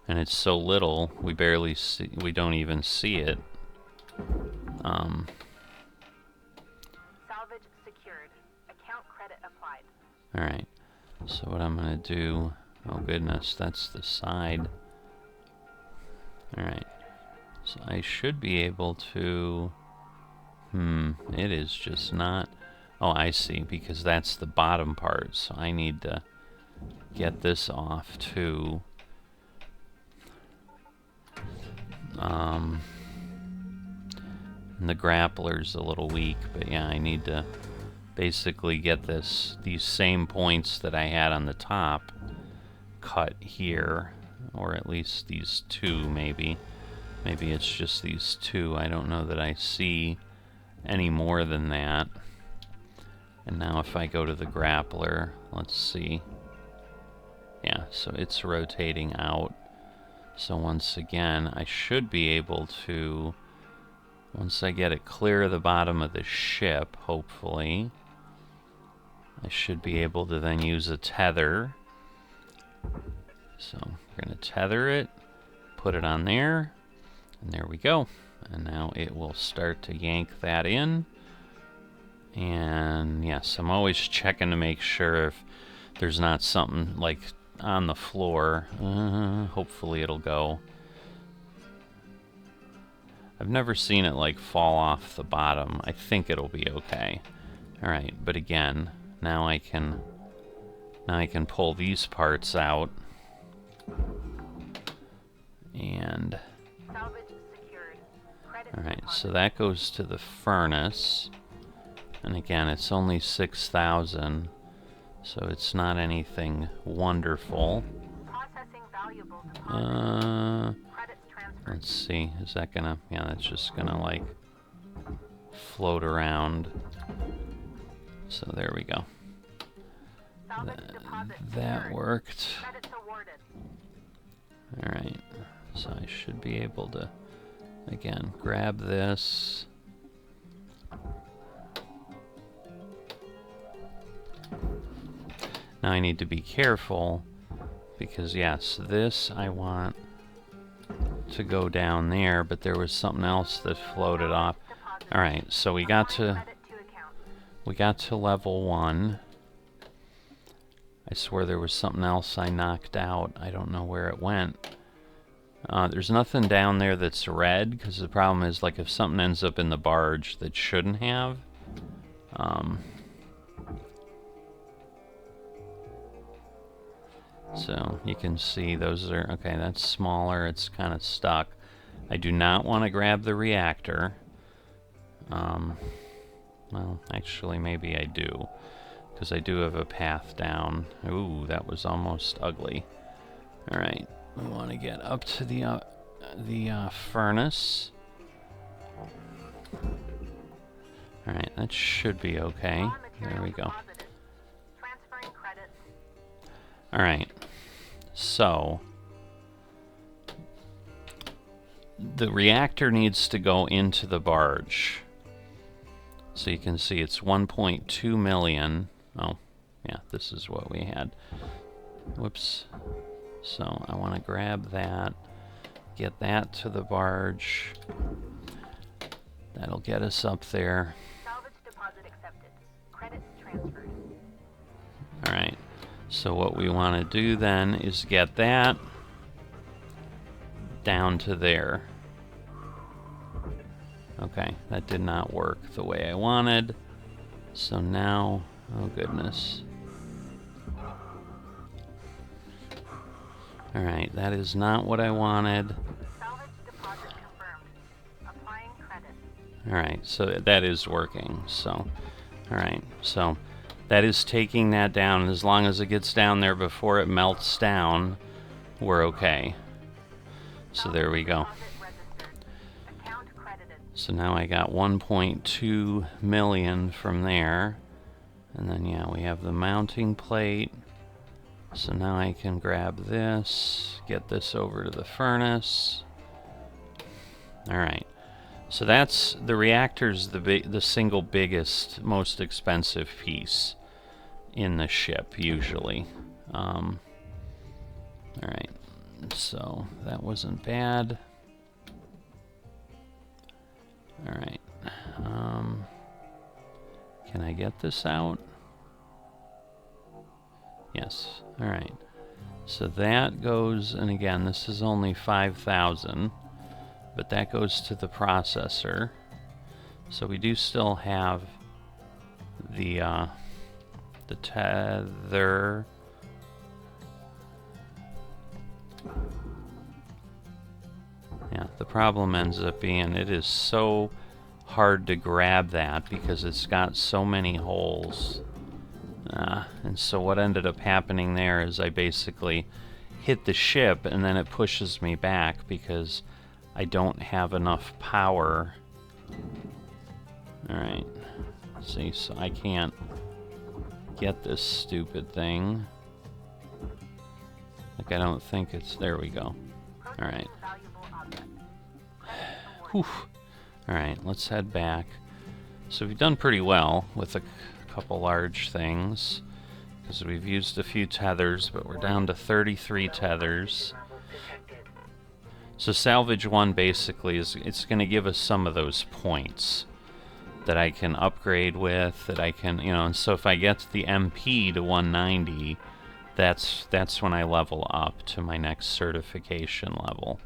And it's so little, we barely see, we don't even see it. Salvage secured. Account credit applied. Alright, so what I'm gonna do, oh goodness, that's the side. Alright, so I should be able to, it is just not, oh I see, because that's the bottom part, so I need to get this off too. And the grappler's a little weak, but yeah, I need to basically get these same points that I had on the top cut here, or at least these two maybe. Maybe it's just these two. I don't know that I see any more than that. And now if I go to the grappler, let's see. Yeah, so it's rotating out. So once again, I should be able to, once I get it clear of the bottom of the ship, hopefully, I should be able to then use a tether So we're going to tether it, put it on there, and there we go. And now it will start to yank that in. And yes, I'm always checking to make sure if there's not something like on the floor. Hopefully it'll go. I've never seen it like fall off the bottom. I think it'll be okay. Alright, but again, now I can pull these parts out. And alright, so that goes to the furnace. And again, it's only 6,000, so it's not anything wonderful. Let's see, is that gonna, yeah, that's just gonna like float around. So there we go. That worked. Alright, so I should be able to, again, grab this. Now I need to be careful because yes, this I want to go down there, but there was something else that floated off. Alright, so we got to level 1. I swear there was something else I knocked out. I don't know where it went. There's nothing down there that's red, because the problem is, like, if something ends up in the barge that shouldn't have, so you can see those are, okay, that's smaller, it's kind of stuck. I do not want to grab the reactor. Well, actually, maybe I do, because I do have a path down. Ooh, that was almost ugly. Alright, we want to get up to the furnace. Alright, that should be okay. There we go. Alright, so the reactor needs to go into the barge. So you can see it's 1.2 million. Oh, yeah, this is what we had. Whoops. So I want to grab that, get that to the barge. That'll get us up there. Salvage deposit accepted. Credits transferred. Alright, so what we want to do then is get that down to there. Okay, that did not work the way I wanted. So now, oh goodness. Alright, that is not what I wanted. Salvage deposit confirmed. Applying credit. Alright, so that is working. So, alright, so that is taking that down. As long as it gets down there before it melts down, we're okay. So there we go. So now I got 1.2 million from there. And then, yeah, we have the mounting plate. So now I can grab this, get this over to the furnace. Alright. So that's, the reactor's the single biggest, most expensive piece in the ship, usually. Alright. So that wasn't bad. Alright. Can I get this out? Yes. Alright. So that goes, and again, this is only 5,000, but that goes to the processor. So we do still have the tether. Yeah, the problem ends up being it is so hard to grab that because it's got so many holes. And so what ended up happening there is I basically hit the ship and then it pushes me back because I don't have enough power. Alright. See, so I can't get this stupid thing. Like, I don't think it's... There we go. Alright. Whew. Alright, let's head back. So we've done pretty well with a couple large things. because we've used a few tethers, but we're down to 33 tethers. Levels detected. So salvage 1 basically is, it's going to give us some of those points that I can upgrade with, that I can, you know, and so if I get the MP to 190, that's when I level up to my next certification level.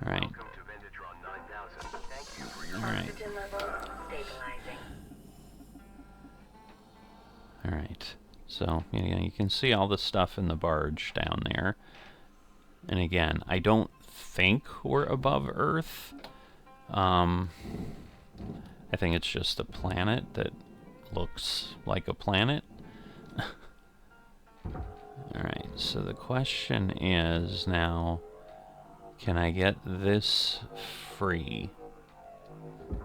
Alright. Welcome to Vendatron 9000. Thank you for your Alright. Oxygen levels stabilizing. Alright. So, you know, you can see all the stuff in the barge down there. And again, I don't think we're above Earth. I think it's just a planet that looks like a planet. Alright, so the question is now, can I get this free?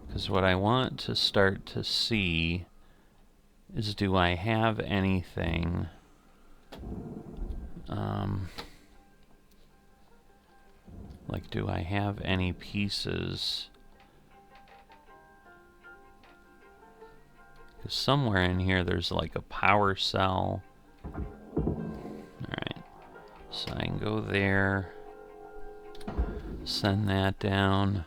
Because what I want to start to see is, do I have anything like, do I have any pieces? Because somewhere in here there's like a power cell. Alright, so I can go there, send that down.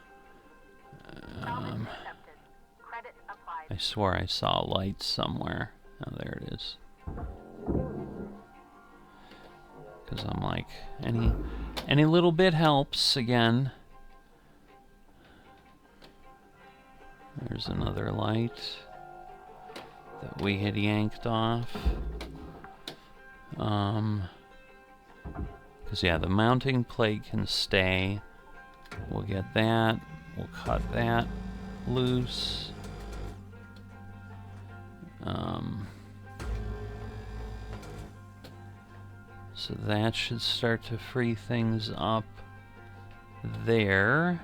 Credit applied. I swore I saw a light somewhere. Oh, there it is. Because I'm like, any little bit helps again. There's another light that we had yanked off. Because yeah, the mounting plate can stay. We'll get that. We'll cut that loose. So that should start to free things up there.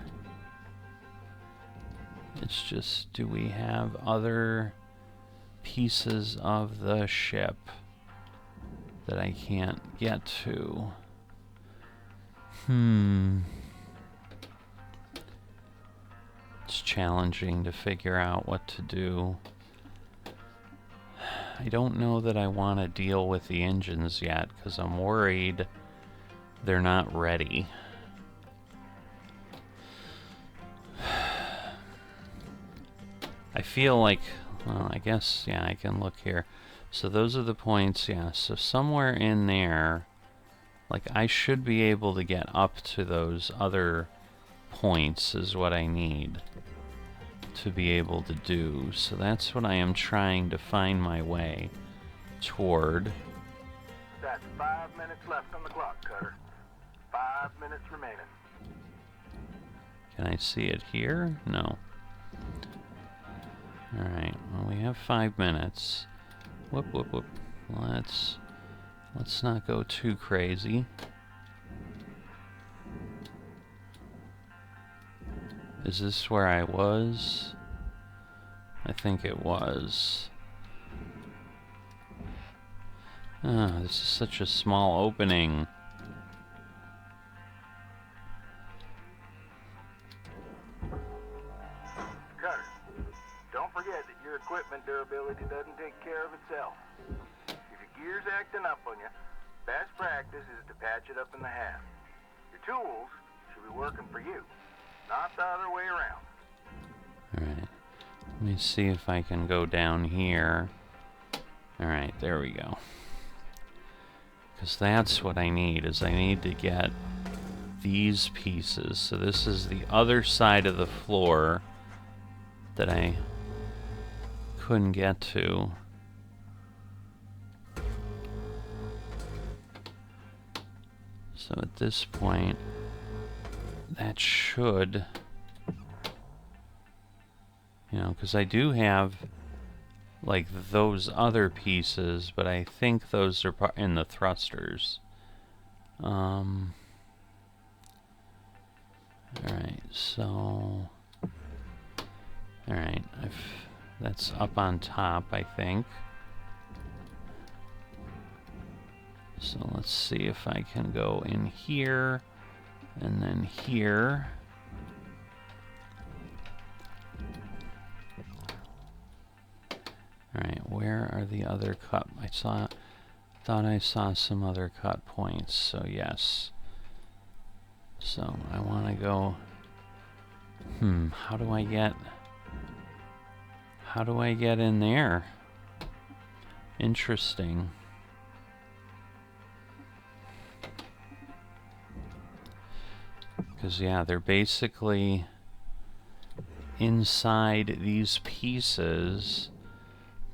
It's just, do we have other pieces of the ship that I can't get to? It's challenging to figure out what to do. I don't know that I want to deal with the engines yet, because I'm worried they're not ready. I feel like, well, I guess, yeah, I can look here. So those are the points, yeah. So somewhere in there, like, I should be able to get up to those other points is what I need to be able to do. So that's what I am trying to find my way toward. That's 5 minutes left on the clock, Cutter. 5 minutes remaining. Can I see it here? No. Alright, well, we have 5 minutes. Whoop, whoop, whoop. Let's not go too crazy. Is this where I was? I think it was. Ah, this is such a small opening. Cutter, don't forget that your equipment durability doesn't take care of itself. If your gear's acting up on you, best practice is to patch it up in the half. Your tools should be working for you, not the other way around. Alright. Let me see if I can go down here. Alright, there we go. Because that's what I need, is I need to get these pieces. So this is the other side of the floor that I couldn't get to. So at this point, that should, you know, because I do have like those other pieces, but I think those are in the thrusters. Alright, so alright, that's up on top, I think. So let's see if I can go in here and then here. Alright, where are the other cup? I saw Thought I saw some other cut points, so yes. So I want to go... how do I get in there? Interesting. Because, yeah, they're basically inside these pieces,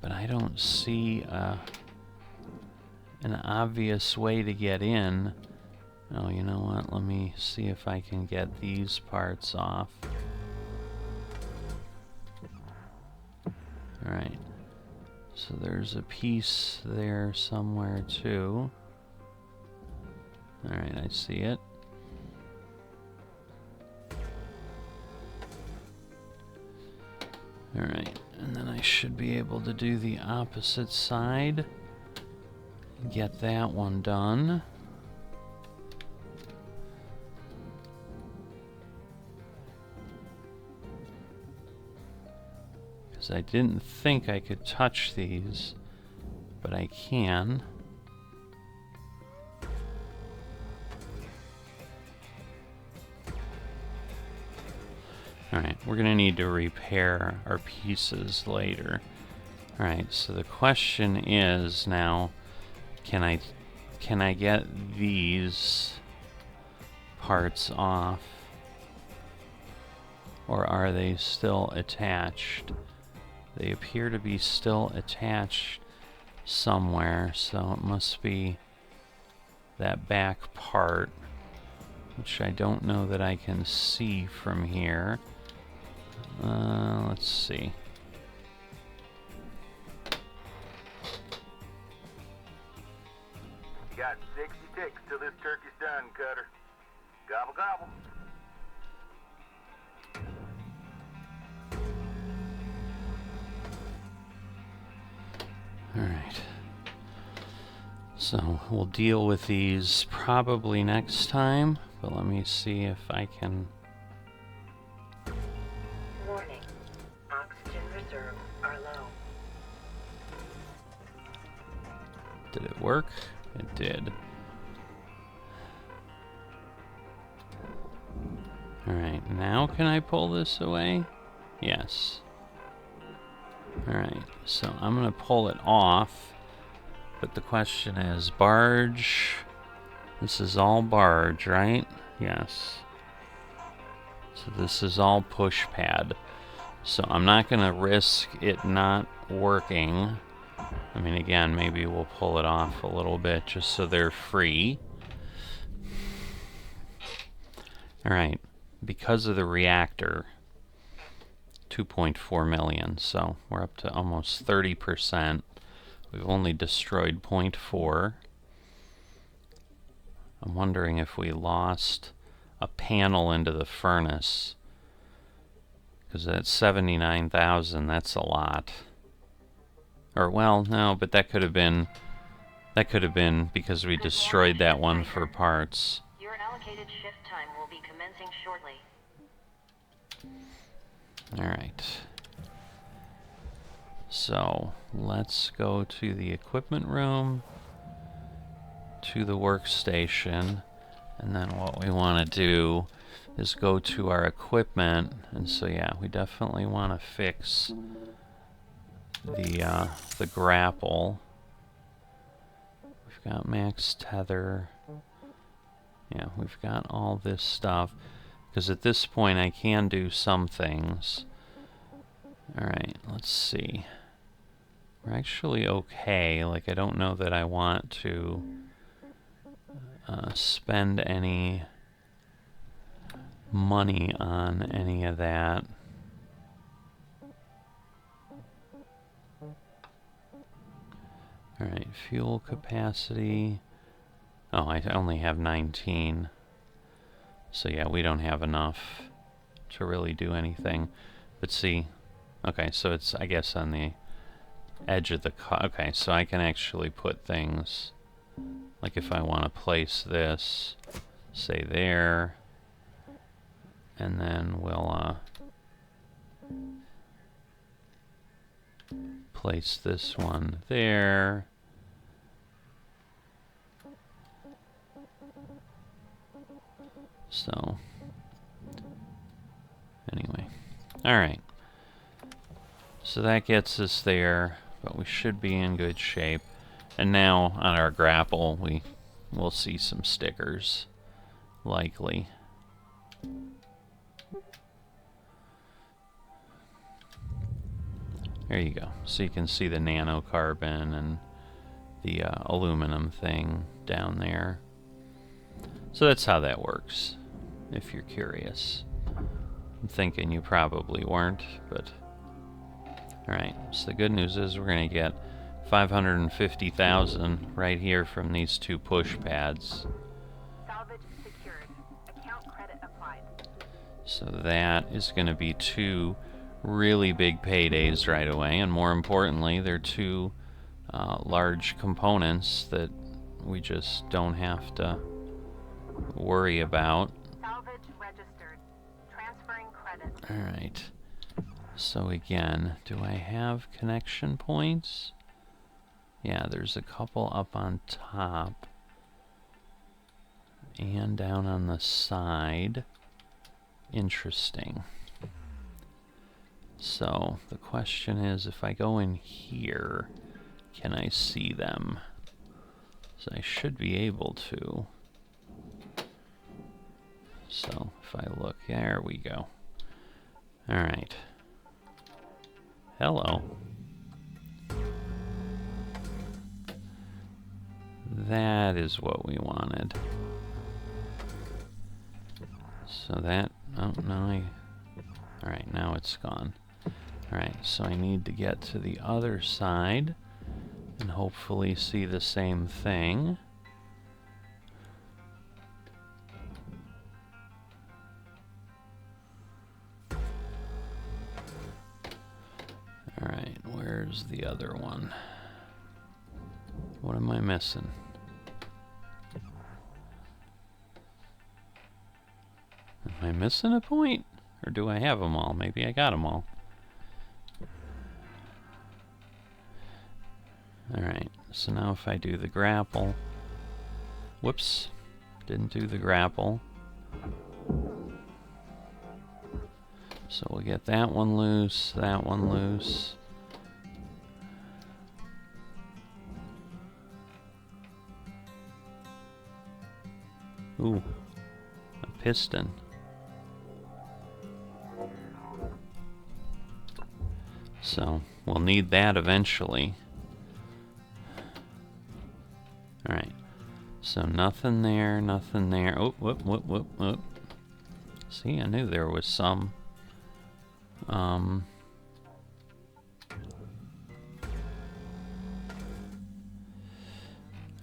but I don't see an obvious way to get in. Oh, you know what? Let me see if I can get these parts off. Alright. So there's a piece there somewhere too. Alright, I see it. Alright, and then I should be able to do the opposite side. Get that one done. Because I didn't think I could touch these, but I can. Alright, we're going to need to repair our pieces later. Alright, so the question is now, can I get these parts off? Or are they still attached? They appear to be still attached somewhere, so it must be that back part, which I don't know that I can see from here. Let's see. You got 60 ticks till this turkey's done, Cutter. Gobble, gobble. Alright. So we'll deal with these probably next time, but let me see if I can... Warning. Oxygen reserves are low. Did it work? It did. Alright, now can I pull this away? Yes. Alright, so I'm going to pull it off, but the question is, barge, this is all barge, right? Yes. So this is all push pad. So I'm not going to risk it not working. I mean, again, maybe we'll pull it off a little bit just so they're free. Alright, because of the reactor, 2.4 million, so we're up to almost 30%. We've only destroyed 0.4. I'm wondering if we lost a panel into the furnace, because that's 79,000, that's a lot. Or, well, no, but that could have been because we destroyed that one for parts. Your allocated shift time will be commencing shortly. Alright. So, let's go to the equipment room, to the workstation, and then what we want to do is go to our equipment, and so yeah, we definitely want to fix the grapple. We've got max tether. Yeah, we've got all this stuff. Because at this point I can do some things. Alright, let's see. We're actually okay. Like, I don't know that I want to spend any money on any of that. Alright, fuel capacity. Oh, I only have 19. So yeah, we don't have enough to really do anything. But see, okay, so it's, I guess, on the edge of the okay, so I can actually put things, like if I want to place this, say there, and then we'll place this one there, So, anyway. Alright. So that gets us there, but we should be in good shape. And now, on our grapple, we'll see some stickers. Likely. There you go. So you can see the nanocarbon and the aluminum thing down there. So that's how that works, if you're curious. I'm thinking you probably weren't, but... Alright, so the good news is we're going to get 550,000 right here from these two push pads. Salvage secured. Account credit applied. So that is going to be two really big paydays right away, and more importantly, they're two large components that we just don't have to worry about. Salvage registered. Transferring credit. Alright. So again, do I have connection points? Yeah, there's a couple up on top and down on the side. Interesting. So the question is, if I go in here, can I see them? So I should be able to. So if I look, there we go. Alright. Hello. That is what we wanted. So that, oh no, alright, now it's gone. Alright, so I need to get to the other side and hopefully see the same thing. Alright, where's the other one? What am I missing? Am I missing a point? Or do I have them all? Maybe I got them all. Alright, so now if I do the grapple... Whoops, didn't do the grapple. So we'll get that one loose, that one loose. Ooh, a piston. So we'll need that eventually. Alright, so nothing there, nothing there. Oh, whoop, whoop, whoop, whoop. See, I knew there was some.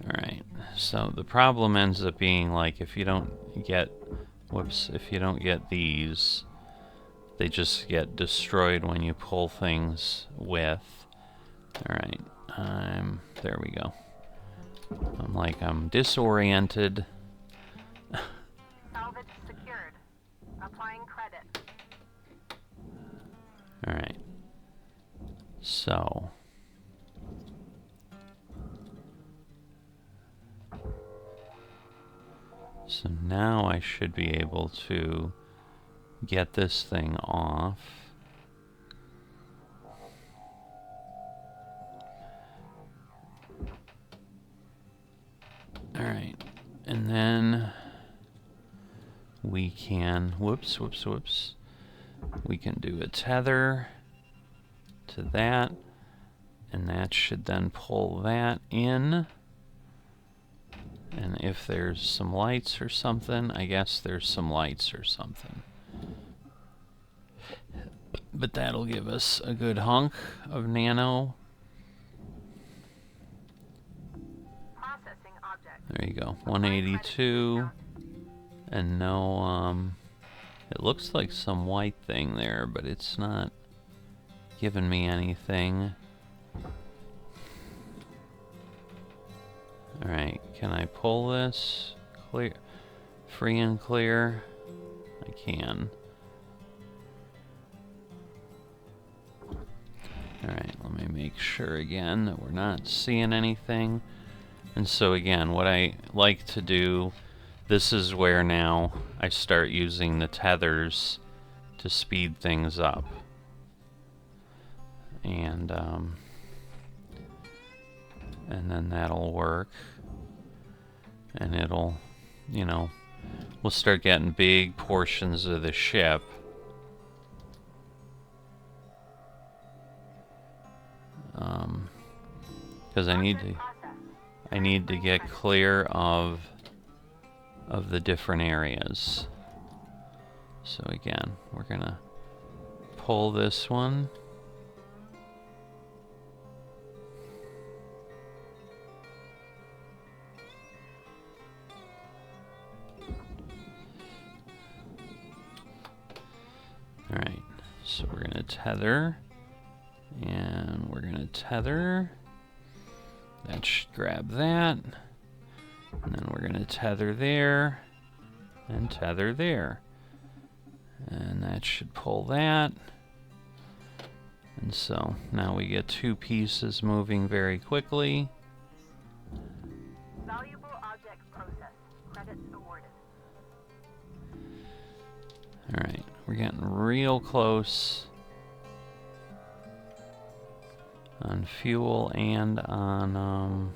Alright, so the problem ends up being like if you don't get, whoops, if you don't get these, they just get destroyed when you pull things with. Alright, there we go. I'm disoriented. Salvage secured. Applying credit. Alright. So. So now I should be able to get this thing off. Alright. And then we can, whoops, whoops, whoops. We can do a tether to that, and that should then pull that in. And if there's some lights or something, I guess there's some lights or something. But that'll give us a good hunk of nano. Processing object. There you go, 182. And no, it looks like some white thing there, but it's not giving me anything. Alright, can I pull this? Clear, free and clear? I can. Alright, let me make sure again that we're not seeing anything. And so again, what I like to do this is where now I start using the tethers to speed things up. And then that'll work. And it'll, you know, we'll start getting big portions of the ship. Because I need to get clear of the different areas. So again, we're gonna pull this one. Alright, so we're gonna tether, and we're gonna tether. That should grab that. And then we're gonna tether there, and tether there. And that should pull that. And so now we get two pieces moving very quickly. Valuable object processed. Credits awarded. Alright, we're getting real close on fuel and on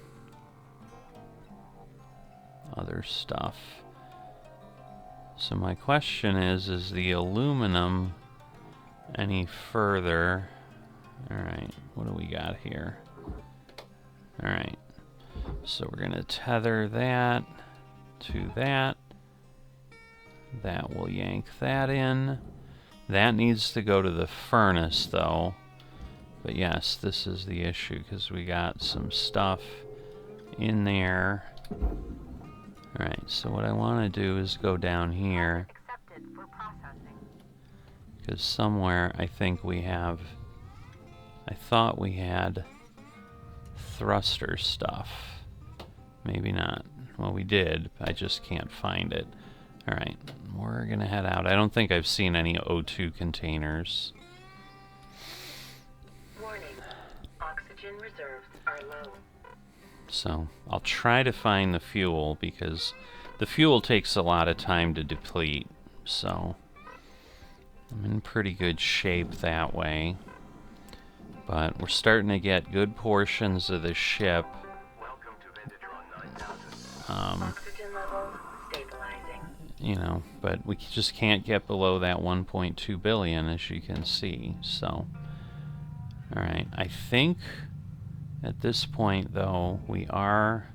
other stuff. So my question is the aluminum any further? Alright, what do we got here? Alright, so we're going to tether that to that. That will yank that in. That needs to go to the furnace though. But yes, this is the issue because we got some stuff in there. Alright, so what I want to do is go down here. Because somewhere I think we have... I thought we had thruster stuff. Maybe not. Well, we did. I just can't find it. Alright, we're gonna head out. I don't think I've seen any O2 containers. Warning. Oxygen reserves are low. So, I'll try to find the fuel, because the fuel takes a lot of time to deplete. So, I'm in pretty good shape that way. But we're starting to get good portions of the ship. Welcome to Vintage Run 9000. Oxygen levels stabilizing. You know, but we just can't get below that 1.2 billion, as you can see. So, alright, I think at this point, though, we are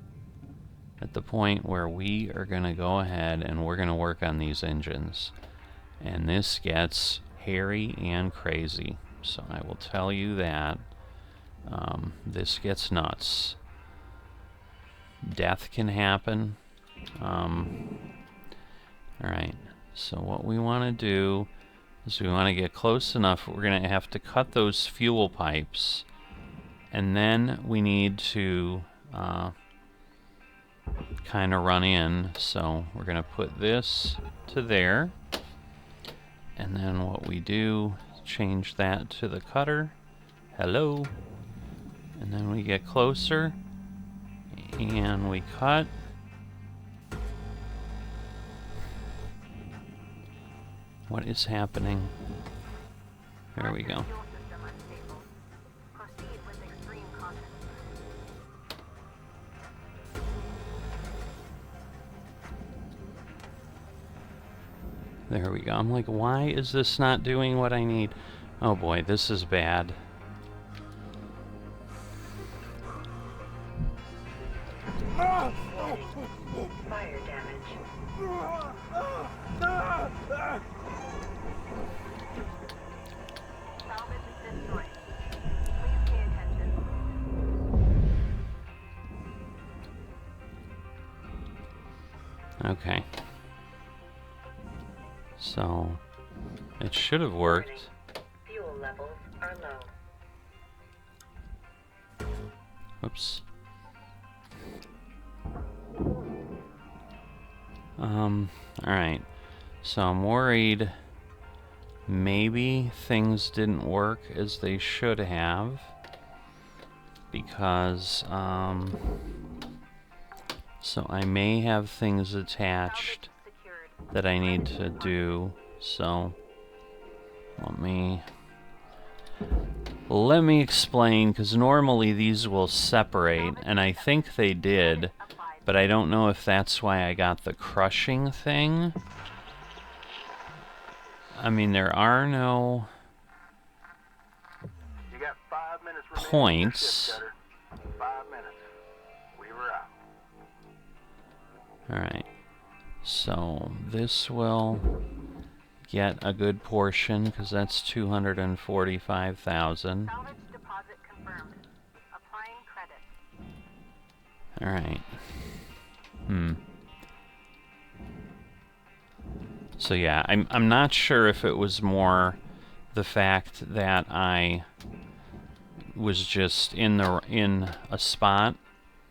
at the point where we are going to go ahead and we're going to work on these engines. And this gets hairy and crazy. So I will tell you that this gets nuts. Death can happen. Alright, so what we want to do is we want to get close enough. We're going to have to cut those fuel pipes. And then we need to kind of run in. So we're going to put this to there. And then what we do, change that to the cutter. Hello. And then we get closer. And we cut. What is happening? There we go. There we go. I'm like, why is this not doing what I need? Oh boy, this is bad. Fire damage. Salvage is destroyed. Please pay attention. Okay. So, it should have worked. Fuel levels are low. Whoops. Alright. So I'm worried maybe things didn't work as they should have. Because, So I may have things attached that I need to do, so let me explain, because normally these will separate, and I think they did, but I don't know if that's why I got the crushing thing. I mean, there are no You got 5 minutes remaining on your points. shift, Cutter. 5 minutes. We were out. Alright, so this will get a good portion, because that's 245,000. Salvage deposit confirmed. Applying credit. Alright. So yeah, I'm not sure if it was more the fact that I was just in a spot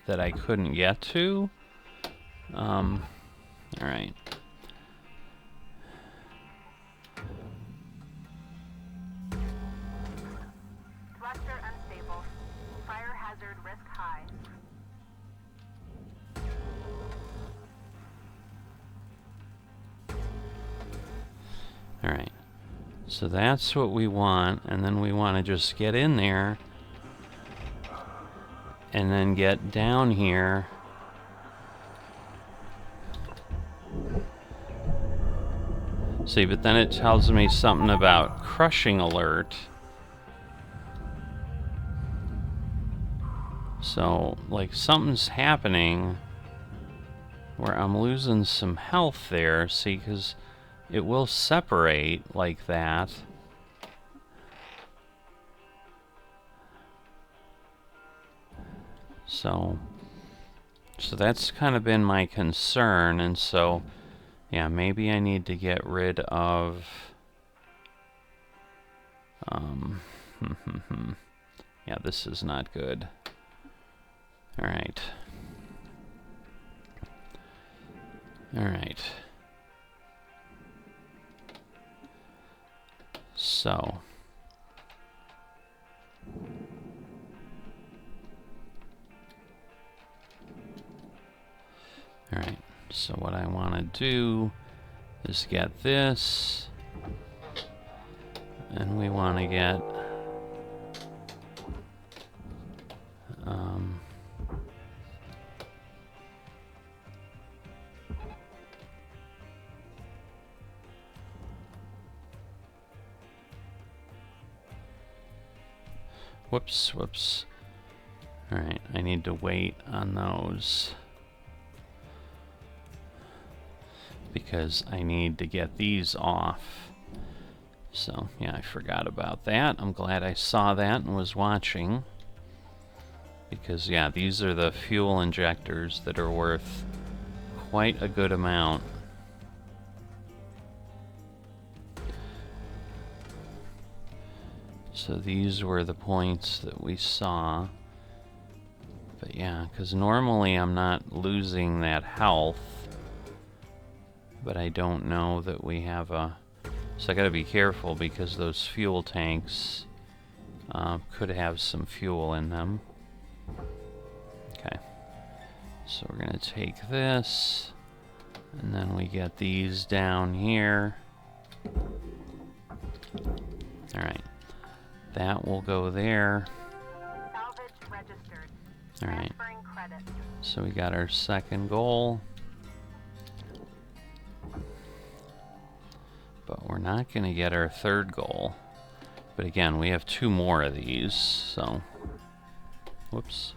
that I couldn't get to. Alright. Thruster unstable. Fire hazard risk high. Alright. So that's what we want, and then we want to just get in there and then get down here. See, but then it tells me something about crushing alert. So, like, something's happening where I'm losing some health there. See, because it will separate like that. So that's kind of been my concern, and so yeah, maybe I need to get rid of yeah, this is not good. Alright. Alright. So alright, so what I want to do is get this, and we want to get whoops. Alright, I need to wait on those because I need to get these off. So, yeah, I forgot about that. I'm glad I saw that and was watching. Because, yeah, these are the fuel injectors that are worth quite a good amount. So these were the points that we saw. But yeah, because normally I'm not losing that health. But I don't know that we have a... So I gotta be careful because those fuel tanks could have some fuel in them. Okay. So we're gonna take this, and then we get these down here. Alright. That will go there. Salvage registered. Alright. Transferring credit. So we got our second goal. But we're not going to get our third goal. But again, we have 2 more of these, so... Whoops.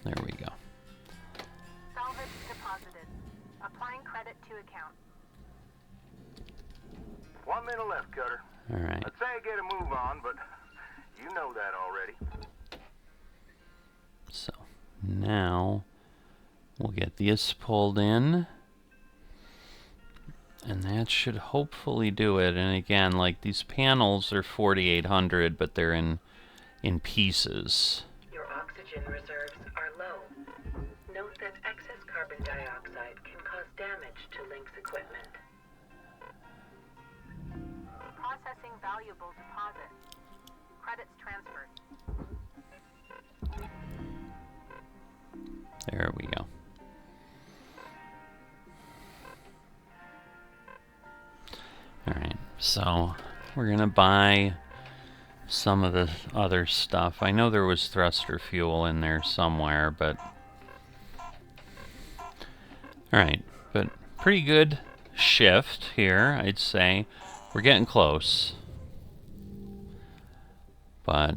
There we go. Salvage deposited. Applying credit to account. 1 minute left, Cutter. Alright. I'd say get a move on, but you know that already. So, now... we'll get this pulled in. And that should hopefully do it. And again, like, these panels are 4,800, but they're in pieces. Your oxygen reserves are low. Note that excess carbon dioxide can cause damage to Link's equipment. Processing valuable deposit. Credits transferred. There we go. Alright, so we're gonna buy some of the other stuff. I know there was thruster fuel in there somewhere, but... Alright, but pretty good shift here, I'd say. We're getting close. But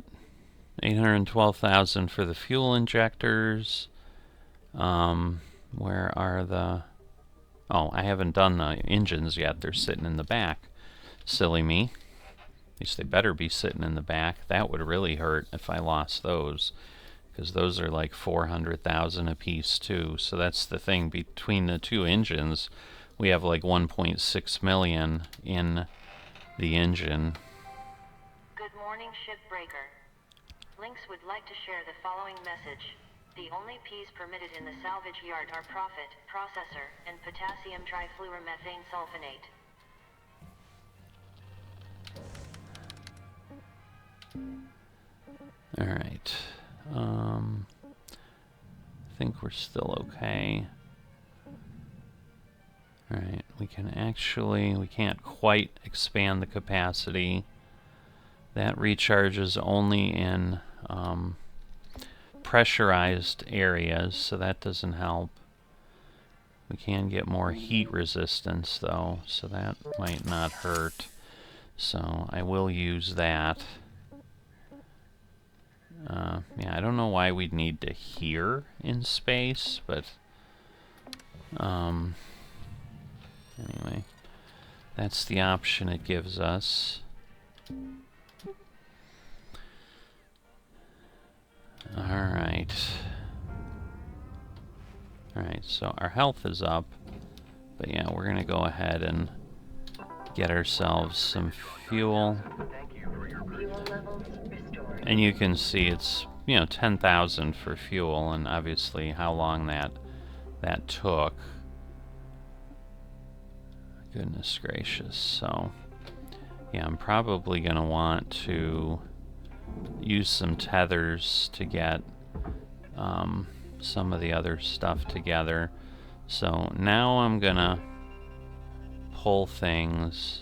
812,000 for the fuel injectors. Where are the... Oh, I haven't done the engines yet. They're sitting in the back. Silly me. At least they better be sitting in the back. That would really hurt if I lost those, because those are like 400,000 a piece too. So that's the thing. Between the two engines, we have like 1.6 million in the engine. Good morning, Shipbreaker. Lynx would like to share the following message. The only P's permitted in the salvage yard are profit, processor, and potassium trifluoromethane sulfonate. Alright. I think we're still okay. Alright, we can't quite expand the capacity. That recharges only in pressurized areas, so that doesn't help. We can get more heat resistance though, so that might not hurt. So I will use that. Yeah, I don't know why we'd need to hear in space, but anyway, that's the option it gives us. Alright. Alright, so our health is up, but yeah, we're gonna go ahead and get ourselves some fuel. Fuel levels restored. And you can see it's, 10,000 for fuel, and obviously how long that took. Goodness gracious. So, yeah, I'm probably going to want to use some tethers to get some of the other stuff together. So now I'm going to pull things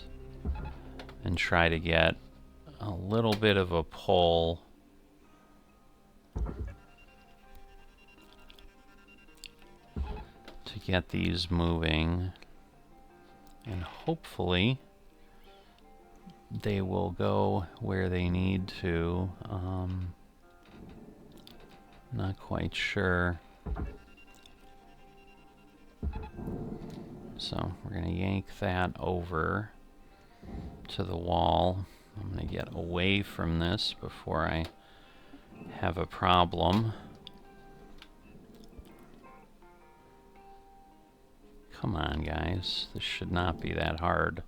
and try to get a little bit of a pull to get these moving, and hopefully they will go where they need to. Not quite sure. So we're going to yank that over to the wall. I'm going to get away from this before I have a problem. Come on, guys. This should not be that hard.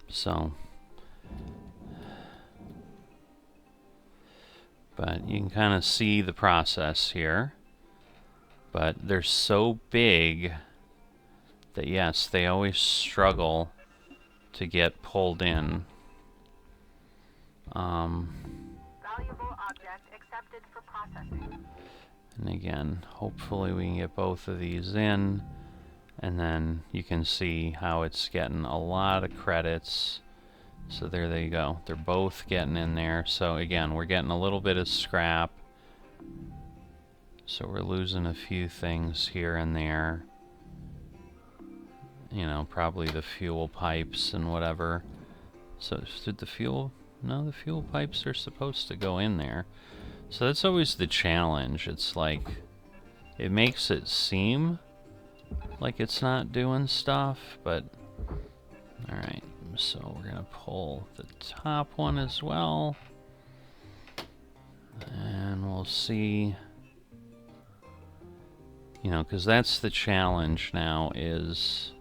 So, but you can kind of see the process here. But they're so big that, yes, they always struggle to get pulled in. Valuable object accepted for processing. And again, hopefully we can get both of these in, and then you can see how it's getting a lot of credits. So there they go. They're both getting in there. So again, we're getting a little bit of scrap. So we're losing a few things here and there. Probably the fuel pipes and whatever. So did the fuel... No, the fuel pipes are supposed to go in there. So that's always the challenge. It's like, it makes it seem like it's not doing stuff, but... Alright, so we're gonna pull the top one as well. And we'll see... because that's the challenge now, is...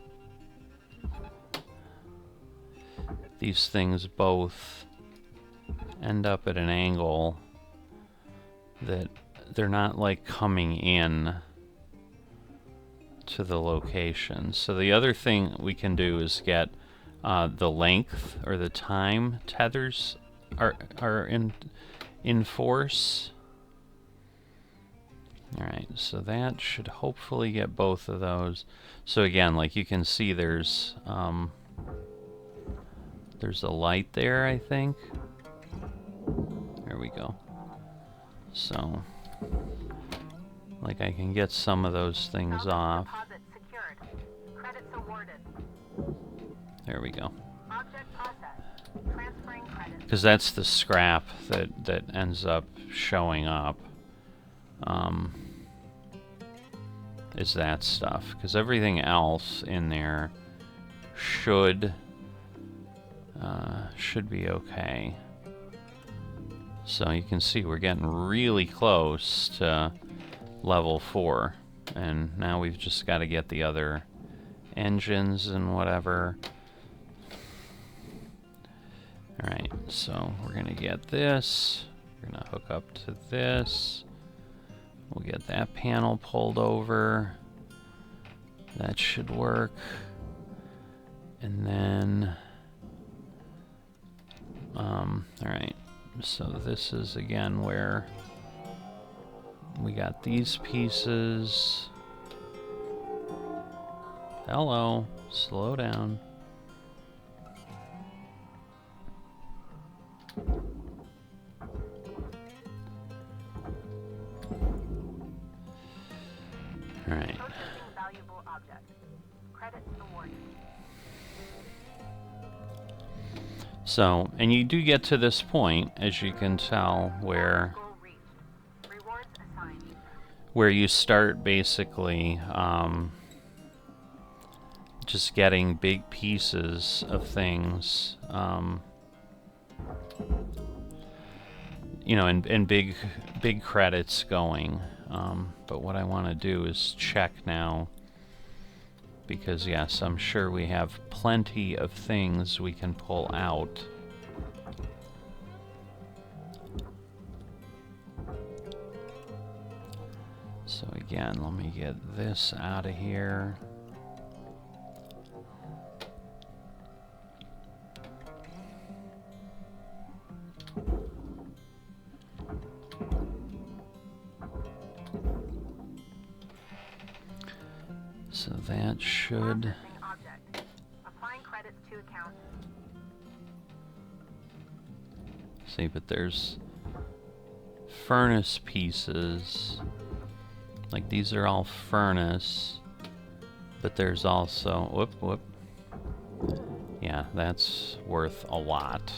These things both end up at an angle that they're not like coming in to the location. So the other thing we can do is get the length or the time tethers are in force. Alright, so that should hopefully get both of those. So again, like you can see, there's a light there, I think. There we go. So, like I can get some of those things off. There we go. Because that's the scrap that ends up showing up. Is that stuff. Because everything else in there should be okay. So you can see we're getting really close to level 4. And now we've just got to get the other engines and whatever. Alright, so we're going to get this. We're going to hook up to this. We'll get that panel pulled over. That should work. And then... alright, so this is again where we got these pieces. Hello, slow down. Alright. So, and you do get to this point, as you can tell, where you start basically just getting big pieces of things, you know, and big credits going. But what I want to do is check now, because yes, I'm sure we have plenty of things we can pull out. So again, let me get this out of here. So that should... See, but there's furnace pieces. Like these are all furnace, but there's also... Whoop. Yeah, that's worth a lot.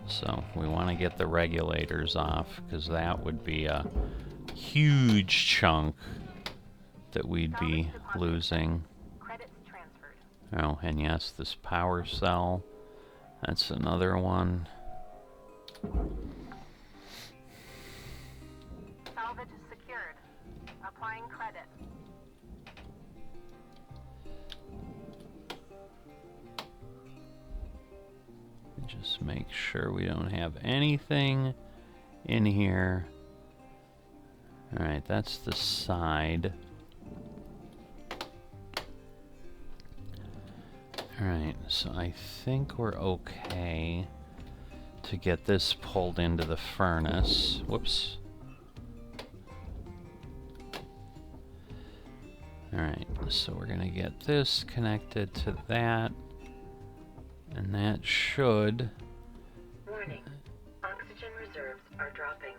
So we want to get the regulators off, because that would be a huge chunk that we'd be losing. Oh, and yes, this power cell. That's another one. Salvage secured. Applying credit. Just make sure we don't have anything in here. Alright, that's the side. Alright, so I think we're okay to get this pulled into the furnace. Whoops. Alright, so we're gonna get this connected to that, and that should... Warning. Oxygen reserves are dropping.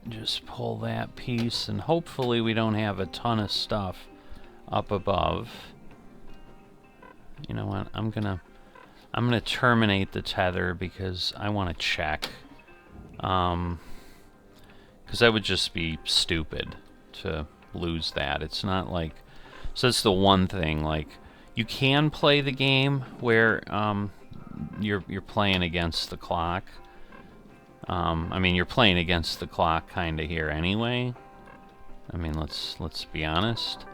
Just pull that piece, and hopefully we don't have a ton of stuff up above. You know what? I'm gonna terminate the tether, because I want to check. Because that would just be stupid to lose that. It's not like... So that's the one thing. Like, you can play the game where you're playing against the clock. I mean, you're playing against the clock kind of here anyway. I mean, let's be honest.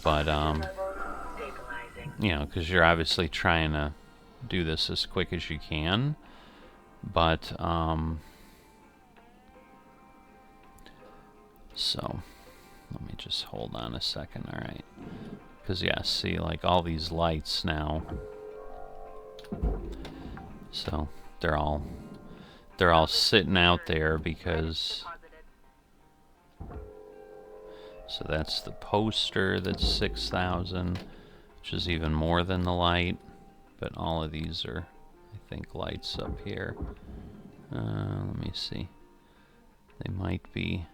But you know, because you're obviously trying to do this as quick as you can. But so let me just hold on a second. All right, because yeah, see, like all these lights now. So they're all sitting out there because. So that's the poster. That's 6,000, which is even more than the light. But all of these are, I think, lights up here. Let me see. They might be.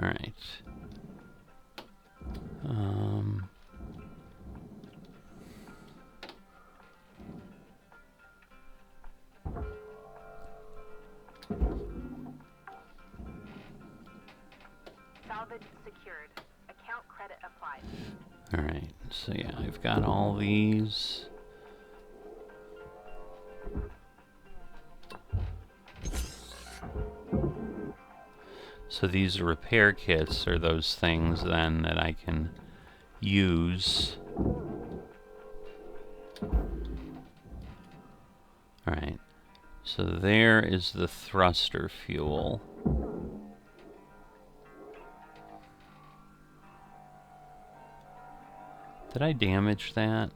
All right. Salvage secured. Account credit applied. All right. So yeah, I've got all these. So these repair kits are those things then that I can use. Alright, so there is the thruster fuel. Did I damage that?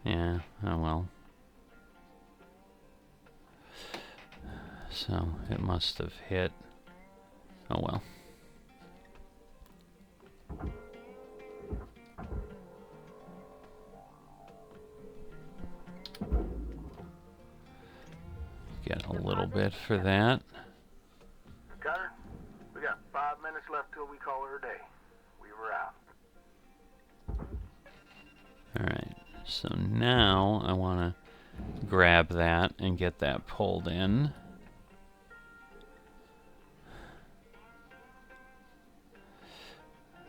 Yeah, oh well. So it must have hit. Oh well. Get a little bit for that. Cutter, we got 5 minutes left till we call her a day. We were out. Alright, so now I want to grab that and get that pulled in.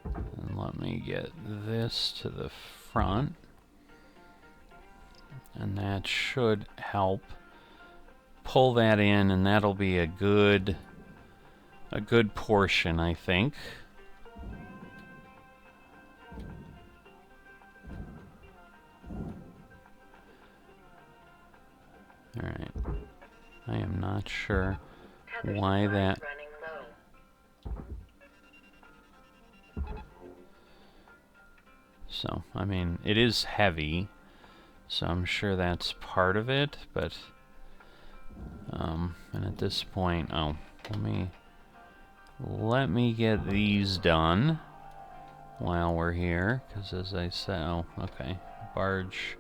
And let me get this to the front. And that should help pull that in, and that'll be a good portion, I think. Alright. I am not sure why that... So, I mean, it is heavy, so I'm sure that's part of it, but... and at this point... Oh, let me get these done while we're here, because as I said... Oh, okay. Barge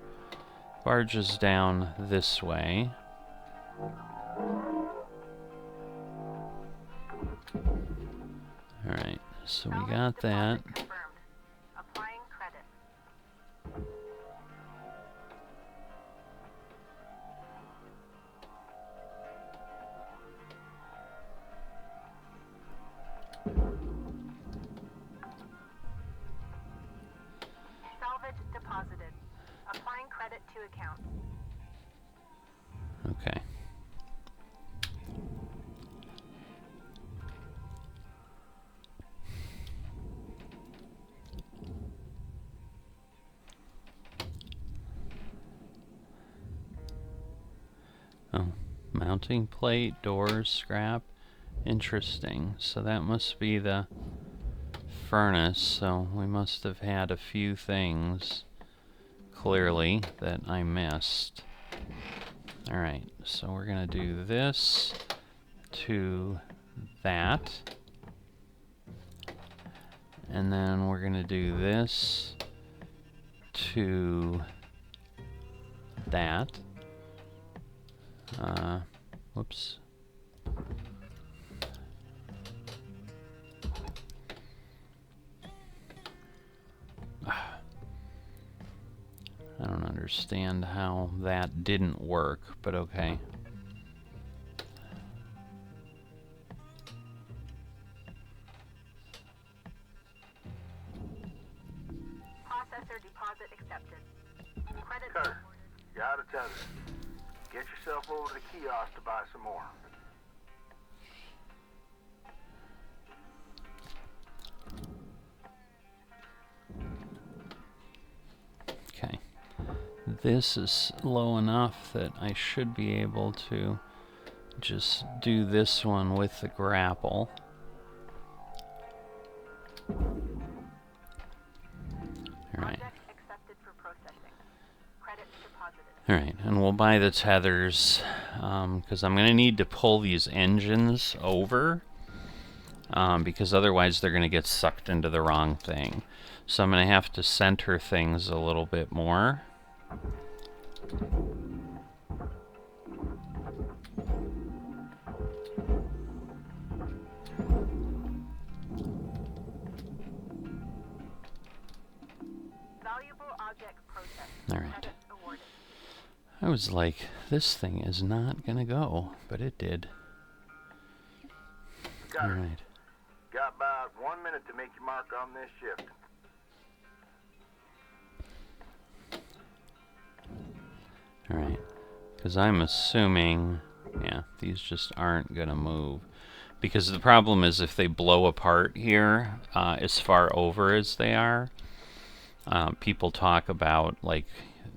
is down this way. Alright, so we got that. Applying credit. Salvage deposited. Applying credit to account. Okay. Oh, mounting plate, doors, scrap. Interesting. So that must be the furnace, so we must have had a few things, clearly, that I missed. Alright, so we're gonna do this to that. And then we're gonna do this to that. Whoops. I don't understand how that didn't work, but okay. Processor deposit accepted. Credit. Cutter, you're out of tether. Get yourself over to the kiosk to buy some more. this is low enough that I should be able to just do this one with the grapple. Alright. Alright, and we'll buy the tethers, because I'm going to need to pull these engines over, because otherwise they're going to get sucked into the wrong thing. So I'm going to have to center things a little bit more. Alright. I was like, this thing is not gonna go, but it did. Alright. Got about 1 minute to make your mark on this shift. Alright. Because I'm assuming, yeah, these just aren't gonna move. Because the problem is if they blow apart here, as far over as they are, people talk about, like,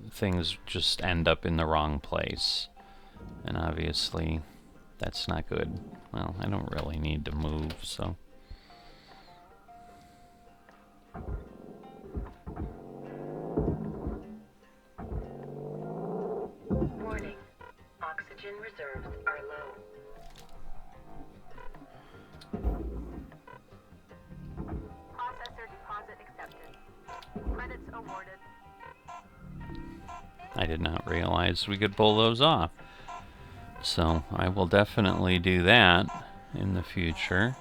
things just end up in the wrong place. And obviously, that's not good. Well, I don't really need to move, so... Warning. Oxygen reserves are low. Processor deposit accepted. Credits awarded. I did not realize we could pull those off. So I will definitely do that in the future.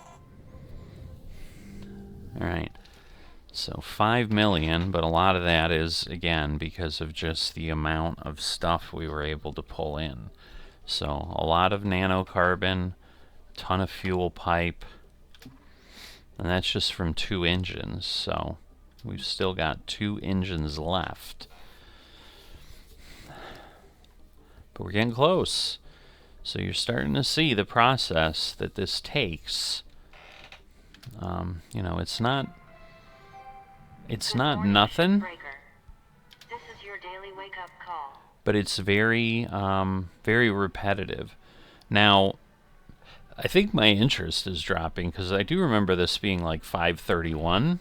Alright. So 5 million, but a lot of that is, again, because of just the amount of stuff we were able to pull in. So a lot of nanocarbon, a ton of fuel pipe, and that's just from 2 engines. So we've still got 2 engines left. But we're getting close. So you're starting to see the process that this takes. You know, it's not nothing. This is your daily wake-up call. But it's very, very repetitive. Now, I think my interest is dropping because I do remember this being like 531.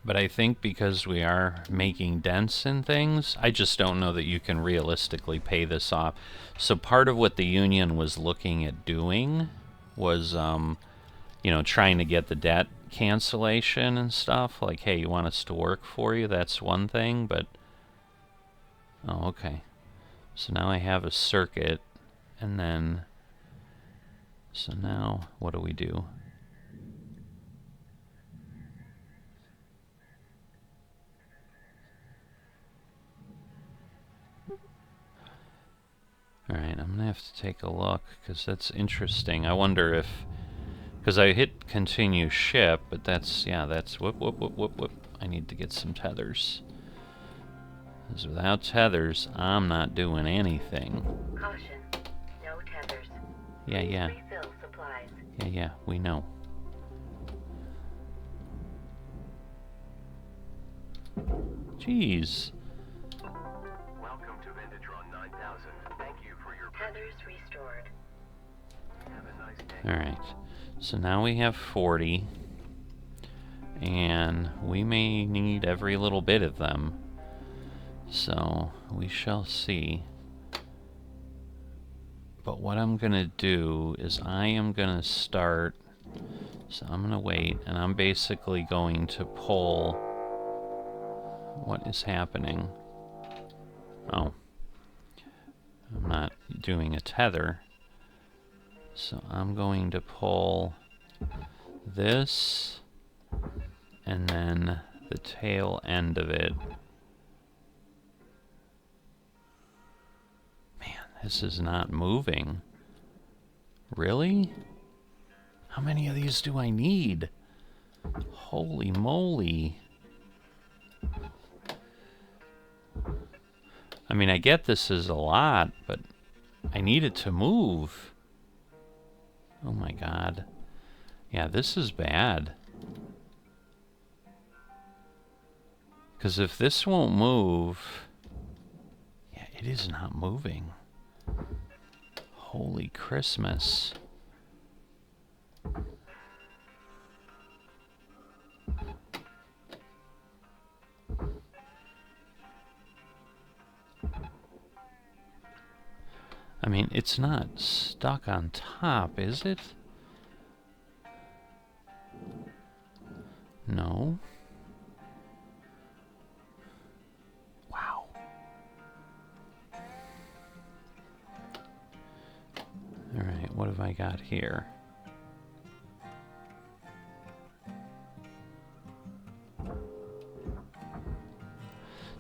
But I think because we are making dents in things, I just don't know that you can realistically pay this off. So part of what the union was looking at doing was, you know, trying to get the debt cancellation and stuff. Like, hey, you want us to work for you? That's one thing, but... Oh, okay. So now I have a circuit, and then... So now, what do we do? Alright, I'm gonna have to take a look, because that's interesting. I wonder if... Because I hit continue ship, but that's... Yeah, that's... Whoop, whoop, whoop, whoop, whoop. I need to get some tethers. Because without tethers, I'm not doing anything. Caution. No tethers. Yeah, yeah. Refill supplies. Yeah, yeah, we know. Jeez. Welcome to Vindatron 9000. Thank you for your Tethers restored. Have a nice day. Alright. So now we have 40. And we may need every little bit of them. So we shall see. But what I'm gonna do is I am gonna start. So I'm gonna wait, and I'm basically going to pull. What is happening? Oh. I'm not doing a tether. So I'm going to pull this, and then the tail end of it. Man, this is not moving. Really? How many of these do I need? Holy moly. I mean, I get this is a lot, but I need it to move. Oh my god. Yeah, this is bad. Because if this won't move... Yeah, it is not moving. Holy Christmas. I mean, it's not stuck on top, is it? No. Wow. Alright, what have I got here?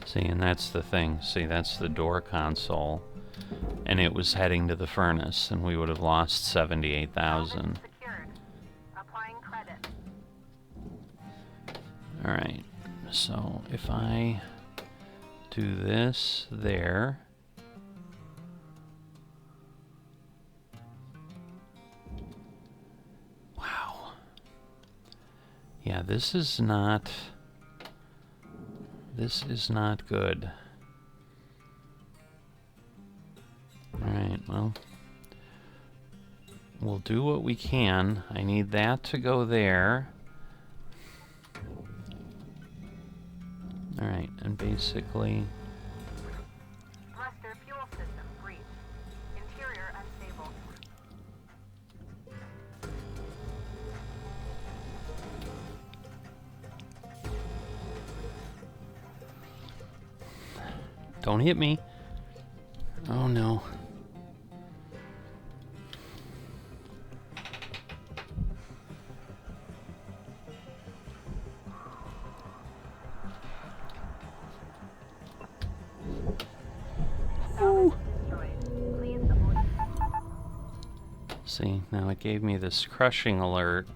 See, and that's the thing. See, that's the door console. And it was heading to the furnace, and we would have lost 78,000. Applying credit. Alright, so if I do this there... Wow. Yeah, this is not good. Alright, well, we'll do what we can. I need that to go there. Alright, and basically... Thruster fuel system breach. Interior unstable. Don't hit me. Oh no. See, now it gave me this crushing alert.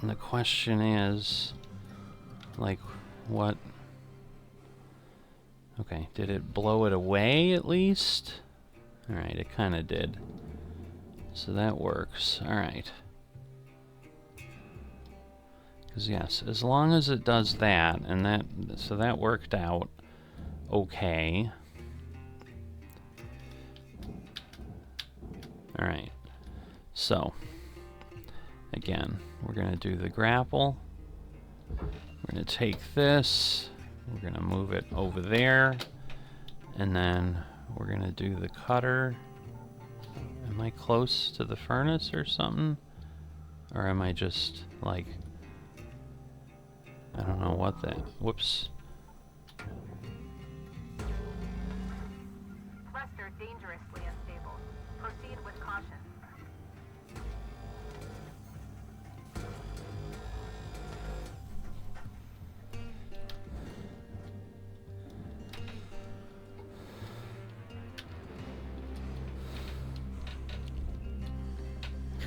And the question is, like, what? Okay, did it blow it away at least? Alright, it kind of did. So that works. Alright. Because yes, as long as it does that, and that, so that worked out okay. Alright, so, again, we're going to do the grapple. We're going to take this, we're going to move it over there, and then we're going to do the cutter. Am I close to the furnace or something? Or am I just, like, I don't know what that, whoops. Thruster dangerously unstable. Proceed with caution.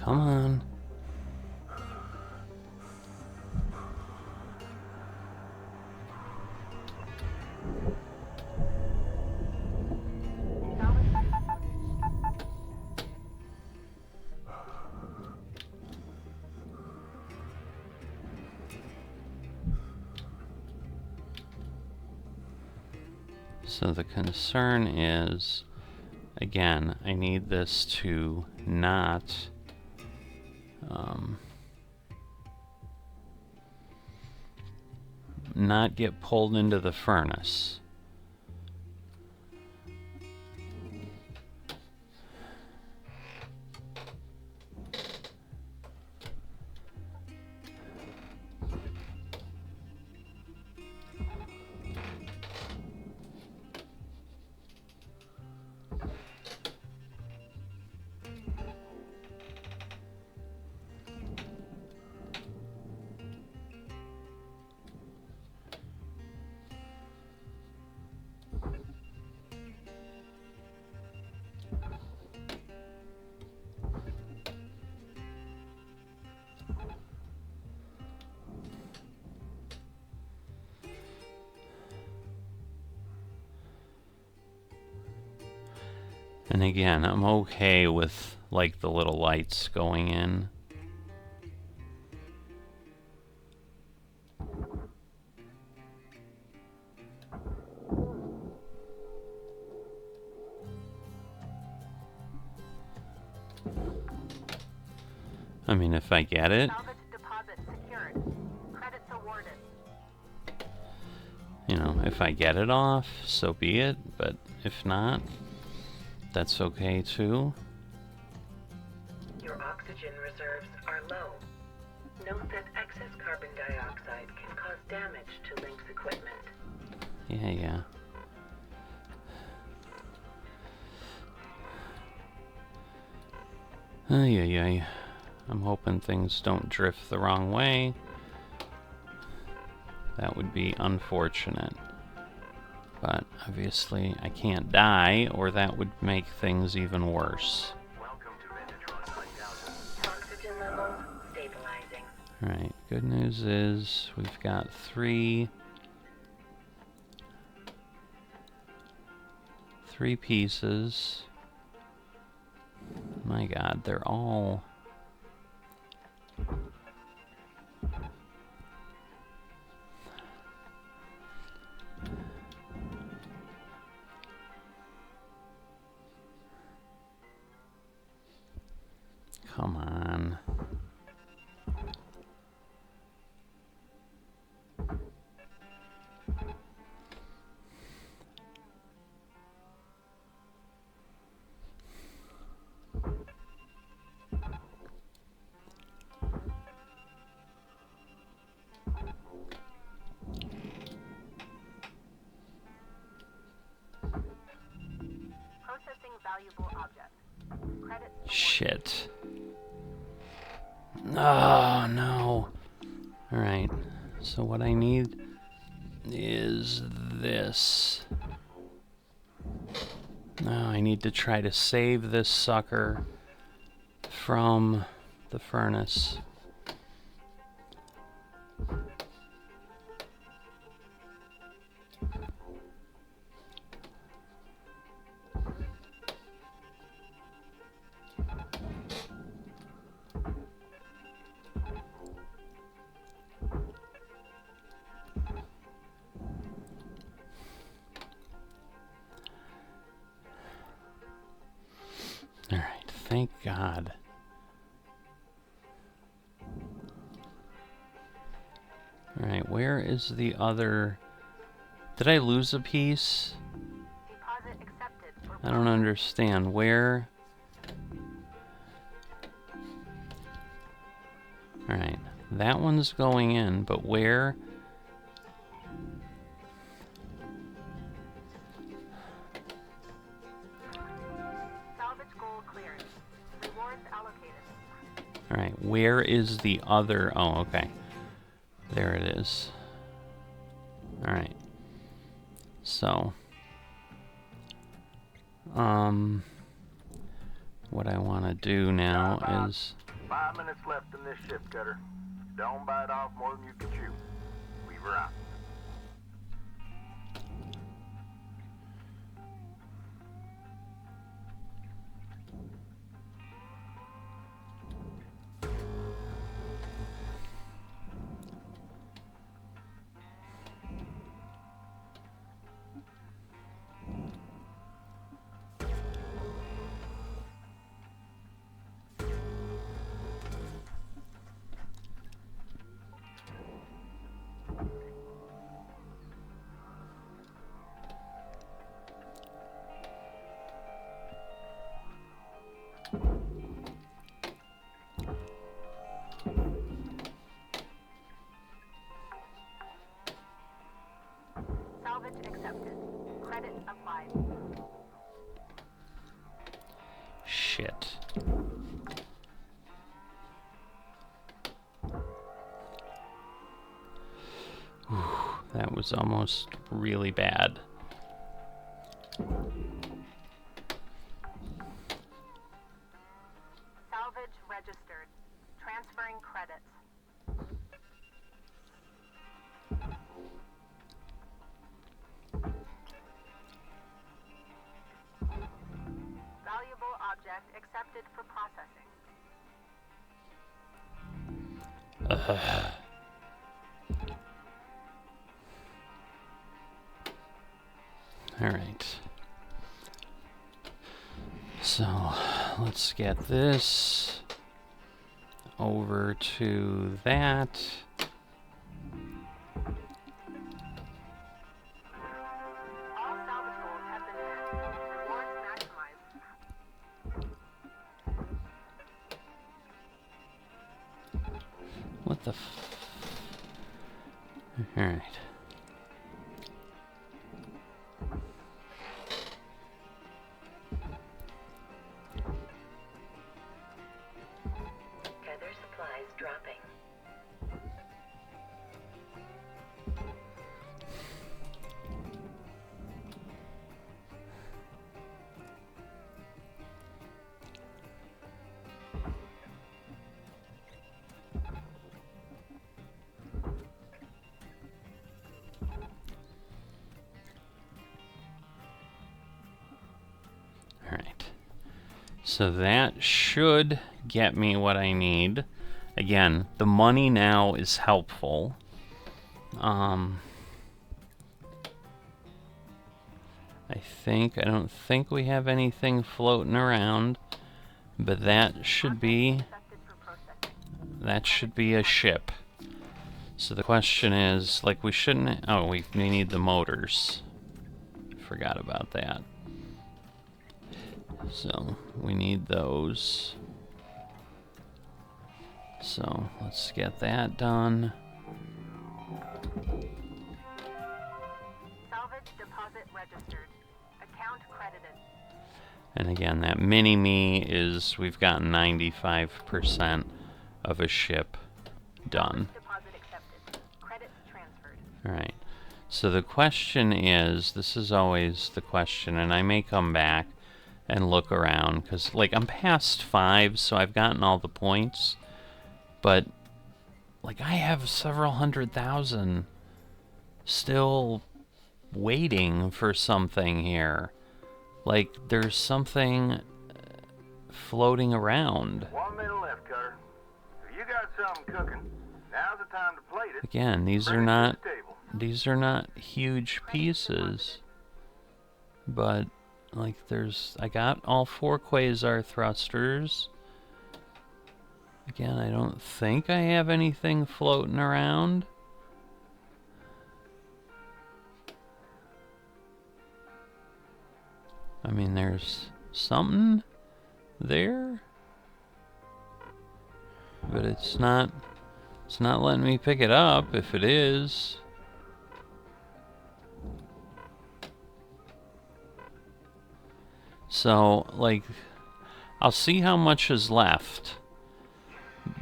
Come on. So the concern is, again, I need this to not not get pulled into the furnace. And again, I'm okay with, like, the little lights going in. I mean, if I get it. Salvage deposit secured. Credits awarded. You know, if I get it off, so be it. But if not, that's okay too. Your oxygen reserves are low. Note that excess carbon dioxide can cause damage to Link's equipment. Yeah. Ay. I'm hoping things don't drift the wrong way. That would be unfortunate. But obviously I can't die, or that would make things even worse. Welcome to Ventatron 9000. Oxygen levels stabilizing. Alright, good news is we've got three pieces. My god, they're all... Come on. Processing valuable object. Credits awarded. Shit. Oh, no. Alright, so what I need is this. Now I need to try to save this sucker from the furnace. Alright, thank God. Alright, where is the other... Did I lose a piece? Deposit accepted. I don't understand. Where... Alright, that one's going in, but where... Salvage goal cleared. Rewards allocated. Alright, where is the other... Oh, okay. There it is. Alright. So... what I want to do now is... 5 minutes left in this shift, Cutter. Don't bite off more than you can chew. Leave her out. Salvage accepted. Credit applied. Shit. Whew, that was almost really bad. Salvage registered. Transferring credits. Valuable object accepted for processing. Alright. So, let's get this over to that. All salvage goals have been met. Rewards maximized. What the Alright. Gather supplies dropping. Alright. So that should get me what I need. Again, the money now is helpful. I don't think we have anything floating around, but that should be a ship. So the question is, like, we shouldn't, oh, we need the motors. Forgot about that. So we need those. So let's get that done. Salvage deposit registered. Account credited. And again, that mini-me is, we've got 95% of a ship done. Deposit accepted. Credits transferred. Alright. So the question is, this is always the question, and I may come back and look around, because, like, I'm past 5, so I've gotten all the points, but, like, I have several 100,000 still waiting for something here. Like, there's something floating around. 1 minute left, Cutter. If you got something cooking, now's the time to plate it. Again, these Bring are it to not the table. these are not huge pieces, but like I got all 4 quasar thrusters. Again, I don't think I have anything floating around. I mean, there's something there, but it's not letting me pick it up if it is. So, like, I'll see how much is left,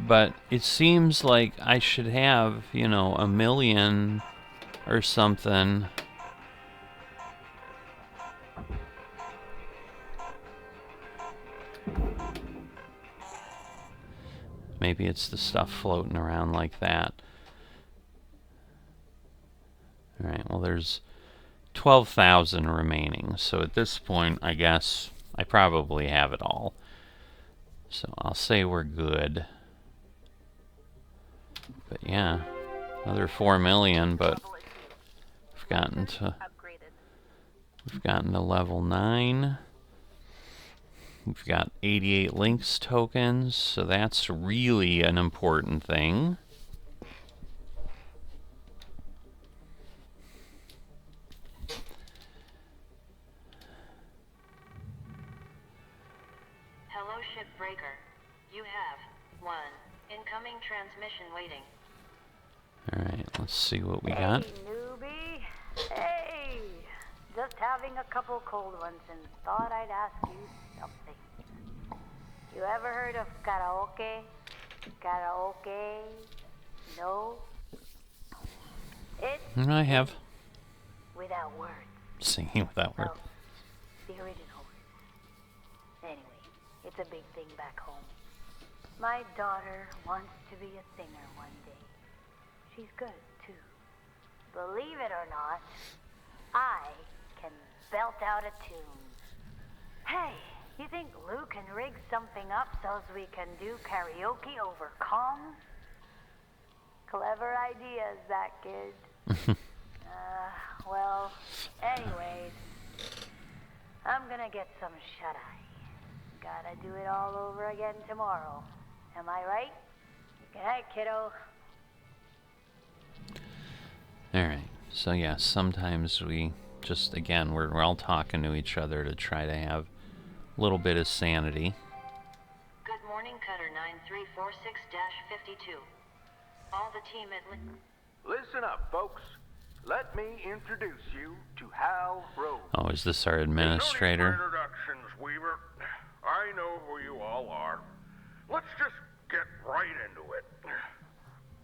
but it seems like I should have, you know, 1 million or something. Maybe it's the stuff floating around like that. Alright, well, there's 12,000 remaining, so at this point, I guess I probably have it all. So I'll say we're good. But yeah, another 4 million, but we've gotten to level 9. We've got 88 links tokens, so that's really an important thing. Hello, Shipbreaker. You have 1 incoming transmission waiting. Alright, let's see what we got. Hey, newbie. Hey! Just having a couple cold ones and thought I'd ask you something. You ever heard of karaoke? Karaoke? No? It's I have. without words. Singing without words. Well, the original words. Anyway, it's a big thing back home. My daughter wants to be a singer one day. She's good, too. Believe it or not, I can belt out a tune. Hey, you think Lou can rig something up so we can do karaoke over comms? Clever ideas, that kid. Well, anyways, I'm gonna get some shut-eye. Gotta do it all over again tomorrow. Am I right? Good night, kiddo. Alright, so yeah, sometimes we just, again, we're all talking to each other to try to have a little bit of sanity. Good morning, Cutter 9346-52. All the team at... Listen up, folks. Let me introduce you to Hal Rose. Oh, is this our No need for administrator? introductions, Weaver. I know who you all are. Let's just get right into it.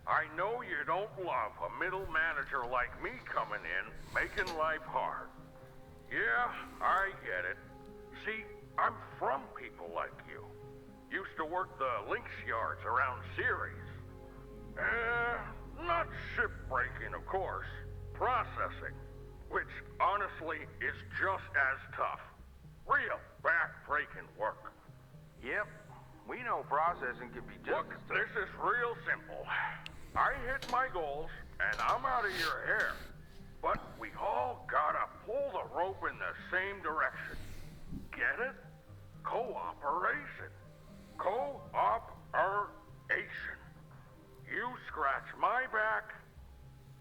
I know you don't love a middle manager like me coming in, making life hard. Yeah, I get it. See, I'm from people like you. Used to work the links yards around Ceres. Not shipbreaking, of course. Processing, which honestly is just as tough. Real back-breaking work. Yep, we know processing can be just Look, as tough. this is real simple. I hit my goals, and I'm out of your hair. But we all gotta pull the rope in the same direction. Get it? Cooperation. Cooperation. You scratch my back,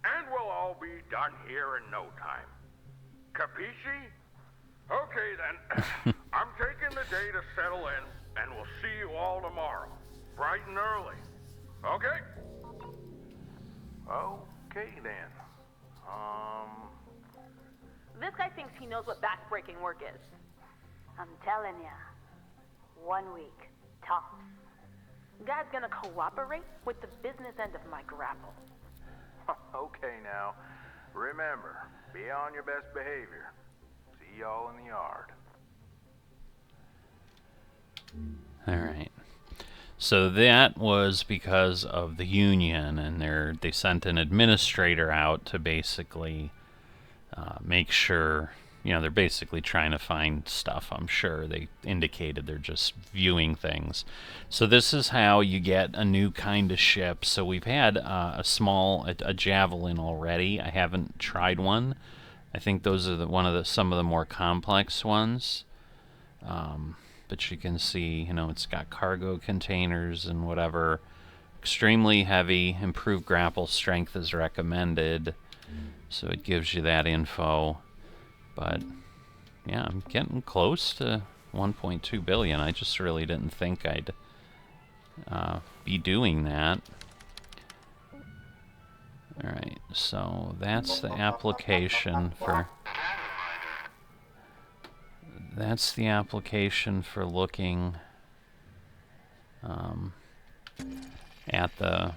and we'll all be done here in no time. Capisci? Okay then. I'm taking the day to settle in, and we'll see you all tomorrow. Bright and early. Okay? Okay then. This guy thinks he knows what back-breaking work is. I'm telling ya. 1 week. Tops. Guy's gonna cooperate with the business end of my grapple. Okay now. Remember, be on your best behavior. See y'all in the yard. Alright. So that was because of the union, and they sent an administrator out to basically make sure, you know, they're basically trying to find stuff, I'm sure. They indicated they're just viewing things. So this is how you get a new kind of ship. So we've had a Javelin already. I haven't tried one. I think those are some of the more complex ones. But you can see, you know, it's got cargo containers and whatever. Extremely heavy. Improved grapple strength is recommended. So it gives you that info. But, yeah, I'm getting close to 1.2 billion. I just really didn't think I'd be doing that. Alright, so that's the application for... That's the application for looking at the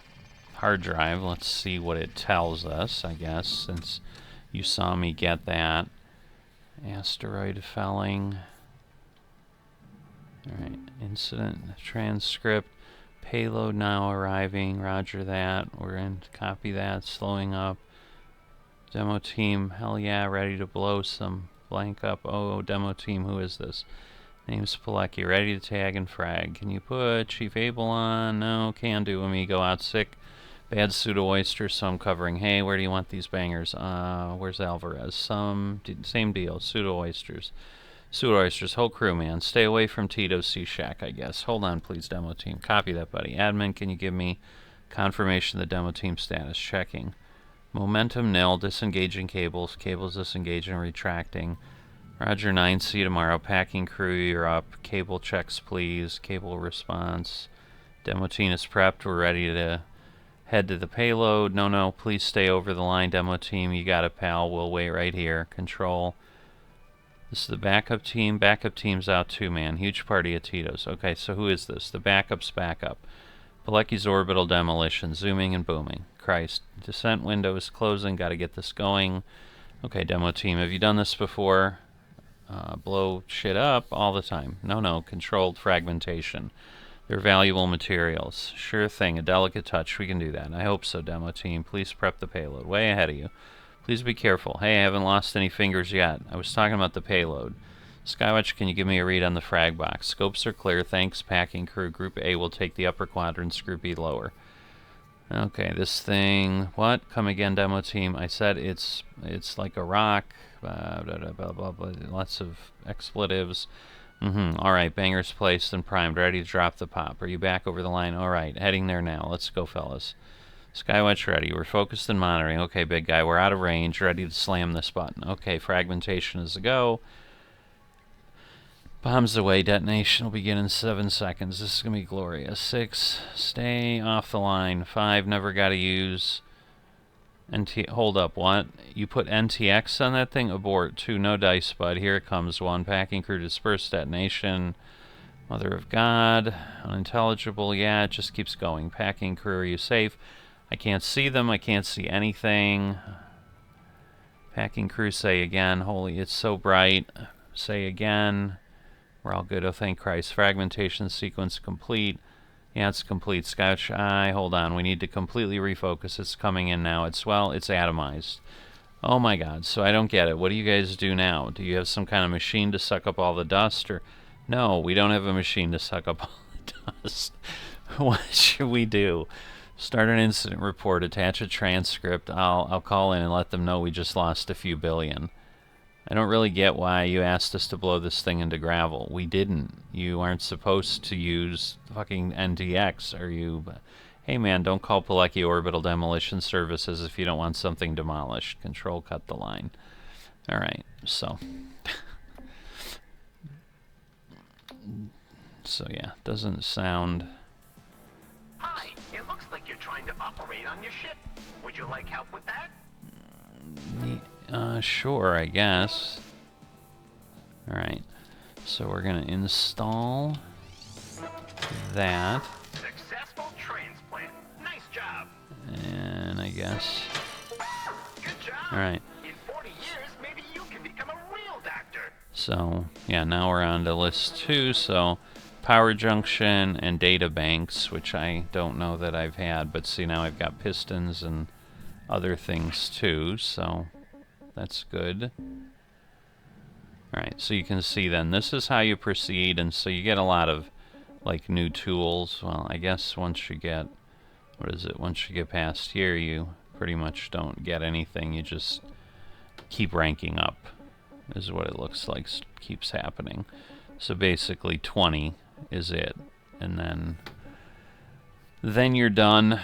hard drive. Let's see what it tells us, I guess, since you saw me get that. Asteroid felling. Alright, incident transcript. Payload now arriving. Roger that. We're in. Copy that. Slowing up. Demo team. Hell yeah, ready to blow some... Blank up. Oh, demo team, who is this? Name's Pilecki. Ready to tag and frag. Can you put Chief Abel on? No, can do. Amigo out sick. Bad pseudo oyster, so I'm covering. Hey, where do you want these bangers? Where's Alvarez? Same deal. Pseudo oysters. Pseudo oysters. Whole crew, man. Stay away from Tito's Sea Shack, I guess. Hold on, please, demo team. Copy that, buddy. Admin, can you give me confirmation of the demo team status? Checking. Momentum nil, disengaging cables, cables disengaging and retracting. Roger 9, see you tomorrow. Packing crew, you're up. Cable checks, please. Cable response. Demo team is prepped. We're ready to head to the payload. No, please stay over the line, demo team. You got it, pal. We'll wait right here. Control. This is the backup team. Backup team's out too, man. Huge party of Tito's. Okay, so who is this? The backup's backup. Pilecki's orbital demolition. Zooming and booming. Christ. Descent window is closing. Got to get this going. Okay, demo team. Have you done this before? Blow shit up all the time. No. Controlled fragmentation. They're valuable materials. Sure thing. A delicate touch. We can do that. I hope so, demo team. Please prep the payload. Way ahead of you. Please be careful. Hey, I haven't lost any fingers yet. I was talking about the payload. Skywatch, can you give me a read on the frag box? Scopes are clear. Thanks, packing crew. Group A will take the upper quadrants. Group B lower. Okay, this thing... What? Come again, demo team. I said it's like a rock. Blah, blah, blah, blah, blah. Lots of expletives. Alright, bangers placed and primed. Ready to drop the pop. Are you back over the line? Alright, heading there now. Let's go, fellas. Skywatch ready. We're focused and monitoring. Okay, big guy, we're out of range. Ready to slam this button. Okay, fragmentation is a go. Bombs away. Detonation will begin in 7 seconds. This is going to be glorious. 6, stay off the line. 5, never got to use. Hold up, what? You put NTX on that thing? Abort. 2, no dice, bud. Here it comes. 1, packing crew disperse. Detonation. Mother of God. Unintelligible. Yeah, it just keeps going. Packing crew, are you safe? I can't see them. I can't see anything. Packing crew, say again. Holy, it's so bright. Say again. We're all good. Oh, thank Christ. Fragmentation sequence complete. Yeah, it's complete. Scotch eye. Hold on. We need to completely refocus. It's coming in now. It's atomized. Oh my God. So I don't get it. What do you guys do now? Do you have some kind of machine to suck up all the dust? Or no, we don't have a machine to suck up all the dust. What should we do? Start an incident report. Attach a transcript. I'll call in and let them know we just lost a few billion. I don't really get why you asked us to blow this thing into gravel. We didn't. You aren't supposed to use fucking NTX, are you? Hey man, don't call Pilecki Orbital Demolition Services if you don't want something demolished. Control cut the line. Alright, so. So yeah, doesn't sound... Hi, it looks like you're trying to operate on your ship. Would you like help with that? Sure, I guess. Alright, so we're gonna install that. Successful transplant. Nice job. And I guess... Good job. Alright. In 40 years, maybe you can become a real doctor. So, yeah, now we're on to list 2, so power junction and data banks, which I don't know that I've had, but see, now I've got pistons and other things too, so that's good. Alright, so you can see then, this is how you proceed, and so you get a lot of, like, new tools. Well, I guess once you get, what is it, once you get past here, you pretty much don't get anything, you just keep ranking up, is what it looks like keeps happening. So basically 20 is it, and then you're done.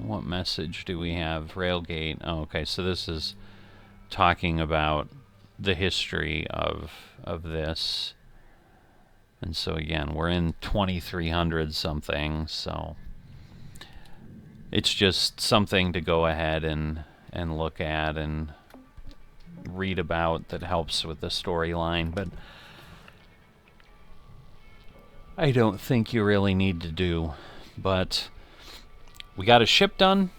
What message do we have? Railgate. Oh, okay, so this is talking about the history of this. And so again, we're in 2300 something, so it's just something to go ahead and look at and read about that helps with the storyline, but I don't think you really need to do. But we got a ship done.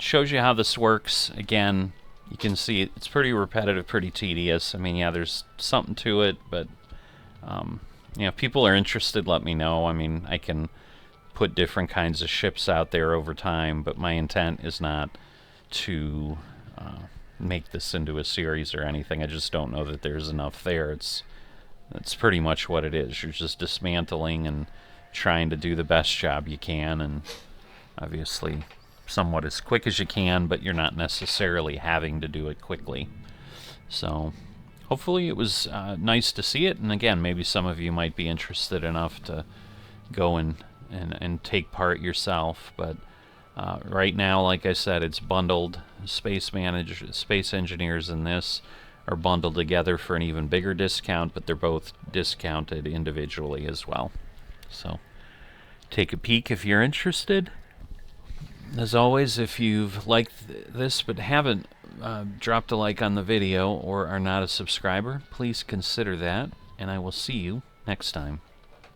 Shows you how this works. Again, you can see it's pretty repetitive, pretty tedious. I mean, yeah, there's something to it, but you know, if people are interested, let me know. I mean, I can put different kinds of ships out there over time, but my intent is not to make this into a series or anything. I just don't know that there's enough there. That's pretty much what it is. You're just dismantling and trying to do the best job you can, and obviously somewhat as quick as you can, but you're not necessarily having to do it quickly. So hopefully it was nice to see it, and again, maybe some of you might be interested enough to go and take part yourself, but right now, like I said, it's bundled. Space Engineers and this are bundled together for an even bigger discount, but they're both discounted individually as well. So take a peek if you're interested. As always, if you've liked this but haven't dropped a like on the video or are not a subscriber, please consider that, and I will see you next time.